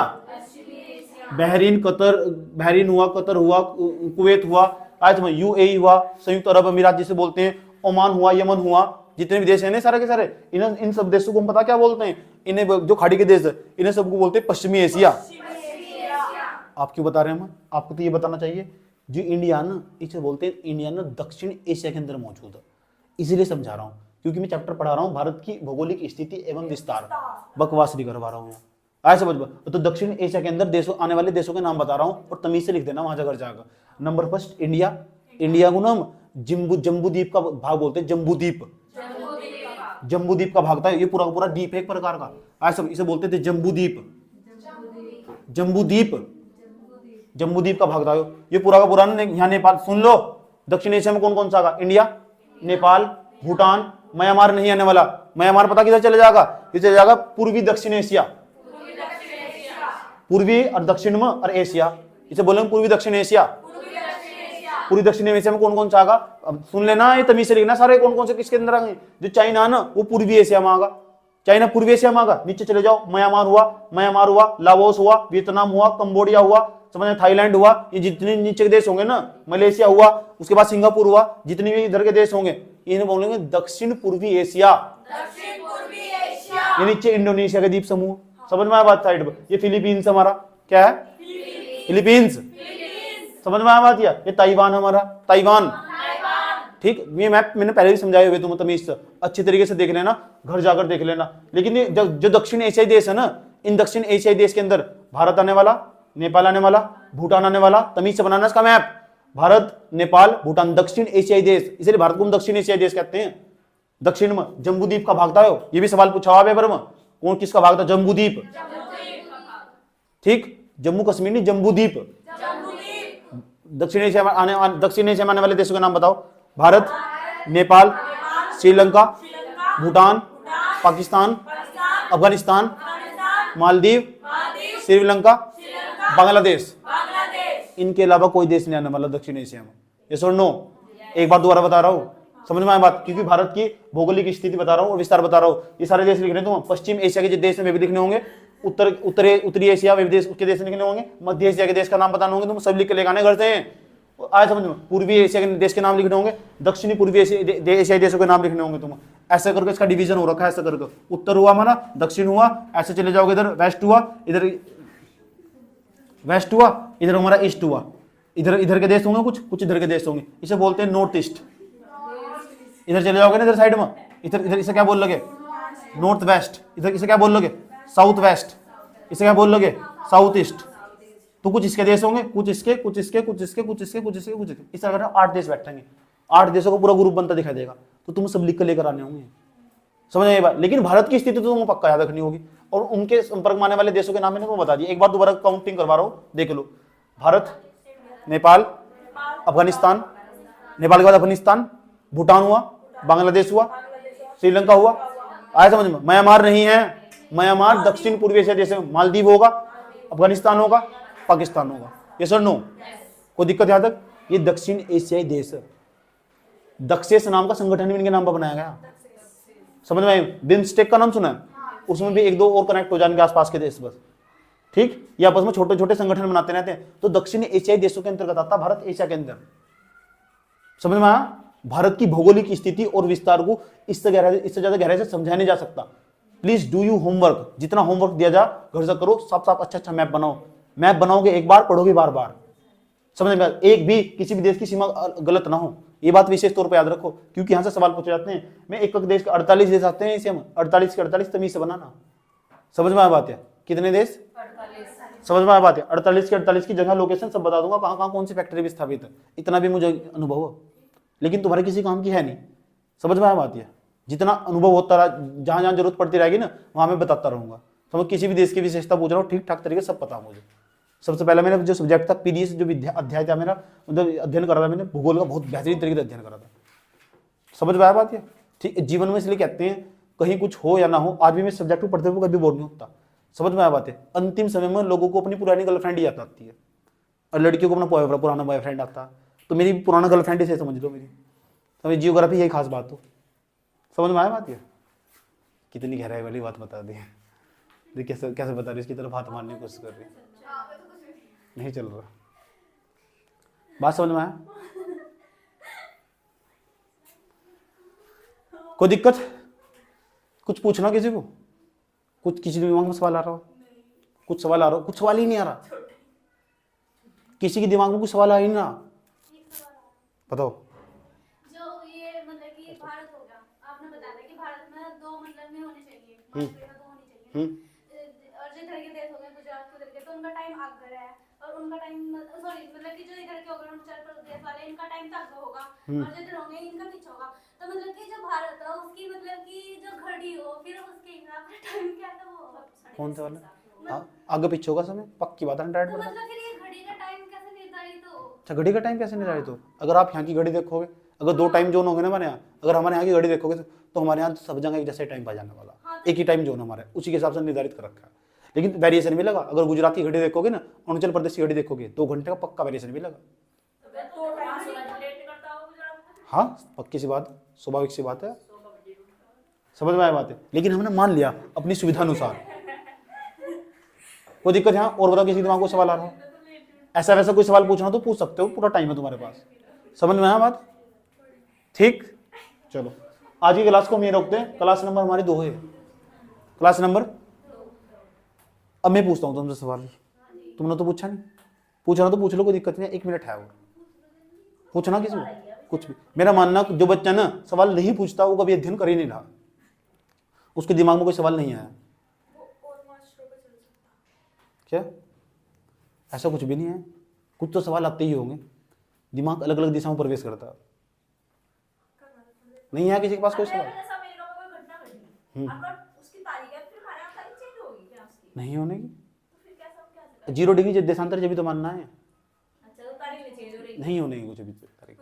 बहरीन, कतर, बहरीन हुआ, कतर हुआ, कुवैत हुआ, आज में यूएई हुआ, संयुक्त अरब अमीरात जिसे बोलते हैं, ओमान हुआ, यमन हुआ, जितने भी देश हैं ना सारे के सारे, इन सब देशों को हम पता क्या बोलते हैं? इन्हें जो खाड़ी के देश है इन्हें सबको बोलते हैं पश्चिमी एशिया। आप क्यों बता रहे हैं? हम आपको तो ये बताना चाहिए, जो इंडिया ना, इसे बोलते हैं इंडिया ना दक्षिण एशिया के अंदर मौजूद है। इसीलिए समझा रहा हूँ क्योंकि मैं चैप्टर पढ़ा रहा हूँ भारत की भौगोलिक स्थिति एवं विस्तार, बकवास नहीं करवा रहा हूँ। आए समझ में? तो दक्षिण एशिया के अंदर देशों, आने वाले देशों के नाम बता रहा हूँ और तमीज से लिख देना वहां जाकर जाएगा। Number first India. इंडिया को नाम जम्बू द्वीप का भाग बोलते हैं। जम्बू द्वीप का भाग था ये, पूरा का पूरा द्वीप है एक प्रकार का। आए सब इसे बोलते थे जम्बू द्वीप का भाग था ये पूरा का पूरा। यहाँ नेपाल सुन लो, दक्षिण एशिया में कौन कौन सा आगा? इंडिया, नेपाल, भूटान, म्यांमार नहीं आने वाला। म्यांमार पता किधर चले जाएगा? ये चले जाएगा पूर्वी दक्षिण एशिया। पूर्वी और दक्षिण में और एशिया, इसे बोलेंगे पूर्वी दक्षिण एशिया। पूर्वी दक्षिण एशिया में कौन कौन सा आगा? अब सुन लेना, ये तमीज से लिखना सारे कौन कौन से किसके अंदर आएंगे। जो चाइना ना वो पूर्वी एशिया में आगा। चाइना पूर्वी एशिया में आगा। नीचे चले जाओ, म्यांमार हुआ, लाओस हुआ, वियतनाम हुआ, कंबोडिया हुआ, समझ, थाईलैंड हुआ। ये जितने नीचे के देश होंगे ना, मलेशिया हुआ, उसके बाद सिंगापुर हुआ, जितने भी इधर के देश होंगे इन्हें बोलेंगे दक्षिण पूर्वी एशिया। ये नीचे इंडोनेशिया के द्वीप समूह, समझ में आया बात? साइड पर ये फिलीपींस हमारा क्या है? फिलीपींस। समझ में आया बात? ये ताइवान हमारा, ताइवान। ठीक, ये मैप मैंने पहले भी समझाए हुए, तुम तमीज से अच्छी तरीके से देख लेना, घर जाकर देख लेना। लेकिन ये जो दक्षिण एशियाई देश है ना, इन दक्षिण एशियाई देश के अंदर भारत आने वाला, नेपाल आने वाला, भूटान आने वाला। तमीज से बनाना इसका मैप। भारत, नेपाल, भूटान, दक्षिण एशियाई देश, इसलिए भारत को हम दक्षिण एशियाई देश कहते हैं। दक्षिण में जम्बू द्वीप का भाग था, ये भी सवाल पूछा हुआ पेपर में, कौन किसका भाग था? जम्बू द्वीप। ठीक, जम्मू कश्मीर नहीं, जम्बू द्वीप। दक्षिण एशिया में आने वाले देशों के नाम बताओ। भारत, नेपाल, श्रीलंका, भूटान, पाकिस्तान, अफगानिस्तान, मालदीव, श्रीलंका, बांग्लादेश। इनके अलावा कोई देश नहीं आने वाला दक्षिण एशिया में। ये सुन नो, एक बार दोबारा बता रहा हूं, समझ में आया बात? क्योंकि भारत की भौगोलिक स्थिति बता रहा हूं और विस्तार बता रहा हूं। ये सारे देश लिखने तुम पश्चिम एशिया के जो देश में भी लिखने होंगे, उत्तरी एशिया में देश, उसके देश लिखने होंगे, मध्य एशिया के देश का नाम बताने होंगे, तुम सब लिख के लेकर आने घर से। आए समझ में? पूर्वी एशिया के देश के नाम लिखने होंगे, दक्षिणी पूर्वी एशियाई देशों के नाम लिखने होंगे तुम। ऐसा करके इसका डिवीजन हो रखा है, ऐसा करके उत्तर हुआ हमारा, दक्षिण हुआ, ऐसे चले जाओगे इधर वेस्ट हुआ, इधर वेस्ट हुआ, इधर हमारा ईस्ट हुआ। इधर के देश होंगे, कुछ इधर के देश होंगे, इसे बोलते हैं नॉर्थ ईस्ट। इधर चले जाओगे ना, इधर साइड में, इधर इसे क्या बोल लोगे? North west. इधर इसे क्या बोल लोगे? South west. इसे क्या बोल लोगे? South east. तो कुछ इसके देश होंगे, कुछ इसके, इस तरह 8 देश बैठेंगे। 8 देशों का पूरा ग्रुप बनता दिखाई देगा। तो तुम सब लिख कर लेकर आने होंगे, समझ में बात? लेकिन भारत की स्थिति तो तुम्हें पक्का याद रखनी होगी, और उनके संपर्क में आने वाले देशों के नाम मैंने बता दिए। एक बार दोबारा काउंटिंग करवा रहा हूं, देख लो। भारत, नेपाल, अफगानिस्तान, नेपाल के बाद अफगानिस्तान, भूटान हुआ, बांग्लादेश हुआ, श्रीलंका हुआ। आया समझ में? म्यांमार नहीं है, म्यांमार दक्षिण पूर्वी एशिया जैसे, मालदीव होगा, अफगानिस्तान होगा, पाकिस्तान होगा। ये सर नो, कोई दिक्कत यहां तक? ये दक्षिण एशियाई देश है। दक्षेस नाम का संगठन भी इनके नाम पर बनाया गया, समझ में आई? बिम्स्टेक का नाम सुना है? उसमें भी 1-2 और कनेक्ट हो जाएंगे आसपास के देश बस। ठीक, ये आपस में छोटे छोटे संगठन बनाते रहते हैं। तो दक्षिण एशियाई देशों के अंतर्गत आता भारत, एशिया के अंदर। समझ में आया? भारत की भौगोलिक स्थिति और विस्तार को इससे ज्यादा गहराई से समझाया नहीं जा सकता। प्लीज डू यू होमवर्क, जितना होमवर्क दिया जा घर से करो, साफ साफ अच्छा मैप बनाओ। मैप बनाओगे एक बार, पढ़ोगे बार बार, समझ में? एक भी किसी भी देश की सीमा गलत ना हो, ये बात विशेष तौर पर याद रखो, क्योंकि यहां से सवाल पूछे जाते हैं। मैं एक देश के 48 देश आते हैं, इसे हम 48 के 48 तमीज से बनाना। समझ में आया बात है? कितने देश? समझ में आ बात है? 48 के 48 की जगह लोकेशन सब बता दूंगा, कहाँ कहाँ कौन सी फैक्ट्री भी स्थापित है, इतना भी मुझे अनुभव हो, लेकिन तुम्हारे किसी काम की है नहीं। समझ में आ बात है? जितना अनुभव होता रहा, जहां जहां जरूरत पड़ती रहेगी ना वहां मैं बताता रहूंगा। तो मैं किसी भी देश की विशेषता पूछ रहा हूँ, ठीक ठाक तरीके से सब पता मुझे। सबसे पहले मैंने जो सब्जेक्ट था पीडीएस, जो अध्याय था मेरा, मतलब अध्ययन करा था मैंने, भूगोल का बहुत बेहतरीन तरीके से अध्ययन करा था। समझ में आया बात है? ठीक, जीवन में इसलिए कहते हैं कहीं कुछ हो या ना हो, आज भी मैं सब्जेक्ट को पढ़ते हुए कभी बोर नहीं होता। समझ में आया बात है? अंतिम समय में लोगों को अपनी पुरानी गर्लफ्रेंड ही याद आती है, और लड़कियों को अपना पुराना बॉयफ्रेंड आता। तो मेरी पुराना गर्लफ्रेंड इसे समझ लो मेरी, तो मेरी जियोग्राफी यही खास बात हो। समझ में आया बात है? कितनी गहराई वाली बात बता दी है। देखिए कैसे बता रही, इसकी तरफ हाथ मारने की कोशिश कर रही, नहीं चल रहा। बात समझ में आया? कोई दिक्कत? कुछ पूछना किसी को? कुछ किसी दिमाग में सवाल आ रहा हो? कुछ सवाल आ रहा हो? कुछ सवाल ही नहीं आ रहा? किसी के दिमाग में कुछ सवाल आ ही ना? बताओ। जो ये मतलब कि भारत हो गया, आपने बताया कि भारत में दो मतलब में होने चाहिए, दो होनी चाहिए। और जो इधर के देश हो गए, गुजरात के उधर के, तो उनका टाइम आग गया है, और उनका टाइम सॉरी मतलब कि जो इधर के हो गए उत्तर प्रदेश वाले, इनका टाइम तक होगा, और जो इधर होंगे इनका पीछे होगा। तो मतलब कि जो भारत है उसकी मतलब कि जो घड़ी हो, फिर उसके हिसाब से टाइम क्या था वो कौन सा वाला? आगे पीछे होगा समय, पक्की बात है। तो मतलब फिर ये घड़ी का टाइम कैसे निर्धारित हो? अच्छा, घड़ी का टाइम कैसे निर्धारित हो? अगर आप यहाँ की घड़ी देखोगे, अगर दो टाइम जोन होंगे ना हमारे यहाँ, अगर हमारे यहाँ की घड़ी देखोगे तो हमारे यहाँ सब जगह एक जैसे टाइम पा जाने वाला, एक ही टाइम जोन हमारा उसी के हिसाब से निर्धारित कर रखा है। लेकिन वेरिएशन मिलेगा। अगर गुजरात की घड़ी देखोगे ना, अरुणाचल प्रदेश की घड़ी देखोगे, 2 घंटे का पक्का वेरिएशन मिलेगा। हाँ, पक्की सी बात, स्वाभाविक सी बात है। समझ में आया बात है? लेकिन हमने मान लिया अपनी सुविधा अनुसार। कोई दिक्कत यहाँ? और बताओ किसी दिमाग को सवाल आ रहा हो? ऐसा वैसा कोई सवाल पूछना तो पूछ सकते हो, पूरा टाइम है तुम्हारे पास। समझ में आया बात? ठीक, चलो आज की क्लास को हम ये रोकते हैं। क्लास नंबर हमारी 2 है। क्लास नंबर, अब मैं पूछता हूँ तुमसे सवाल। तुमने तो पूछा नहीं, पूछना तो पूछ लो, कोई दिक्कत नहीं है, 1 मिनट है और पूछना किसी को कुछ भी। मेरा मानना जो बच्चा ना सवाल नहीं पूछता वो कभी अध्ययन कर ही नहीं रहा, उसके दिमाग में कोई सवाल नहीं आया। क्या? ऐसा कुछ भी नहीं है, कुछ तो सवाल आते ही होंगे। दिमाग अलग अलग दिशाओं में प्रवेश करता है। नहीं है किसी के पास कोई सवाल? नहीं होने की 0 डिग्री देशांतर जब भी तो मानना है। नहीं होने की कुछ भी तारीख।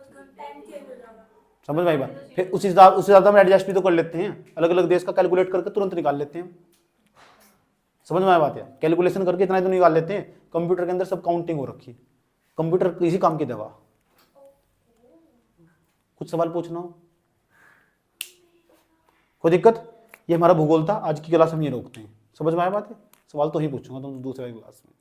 समझ भाई बात? फिर उस हिसाब हम एडजस्ट भी तो कर लेते हैं, अलग अलग देश का कैलकुलेट करके तुरंत निकाल लेते हैं। समझ में आया बात है? कैलकुलेशन करके इतना ही तो निकाल लेते हैं। कंप्यूटर के अंदर सब काउंटिंग हो रखी है, कंप्यूटर किसी काम की दवा। कुछ सवाल पूछना हो? कोई दिक्कत? ये हमारा भूगोल था, आज की क्लास हम ये रोकते हैं। समझ में आया बात है? सवाल तो ही पूछूंगा तुम दूसरे क्लास में।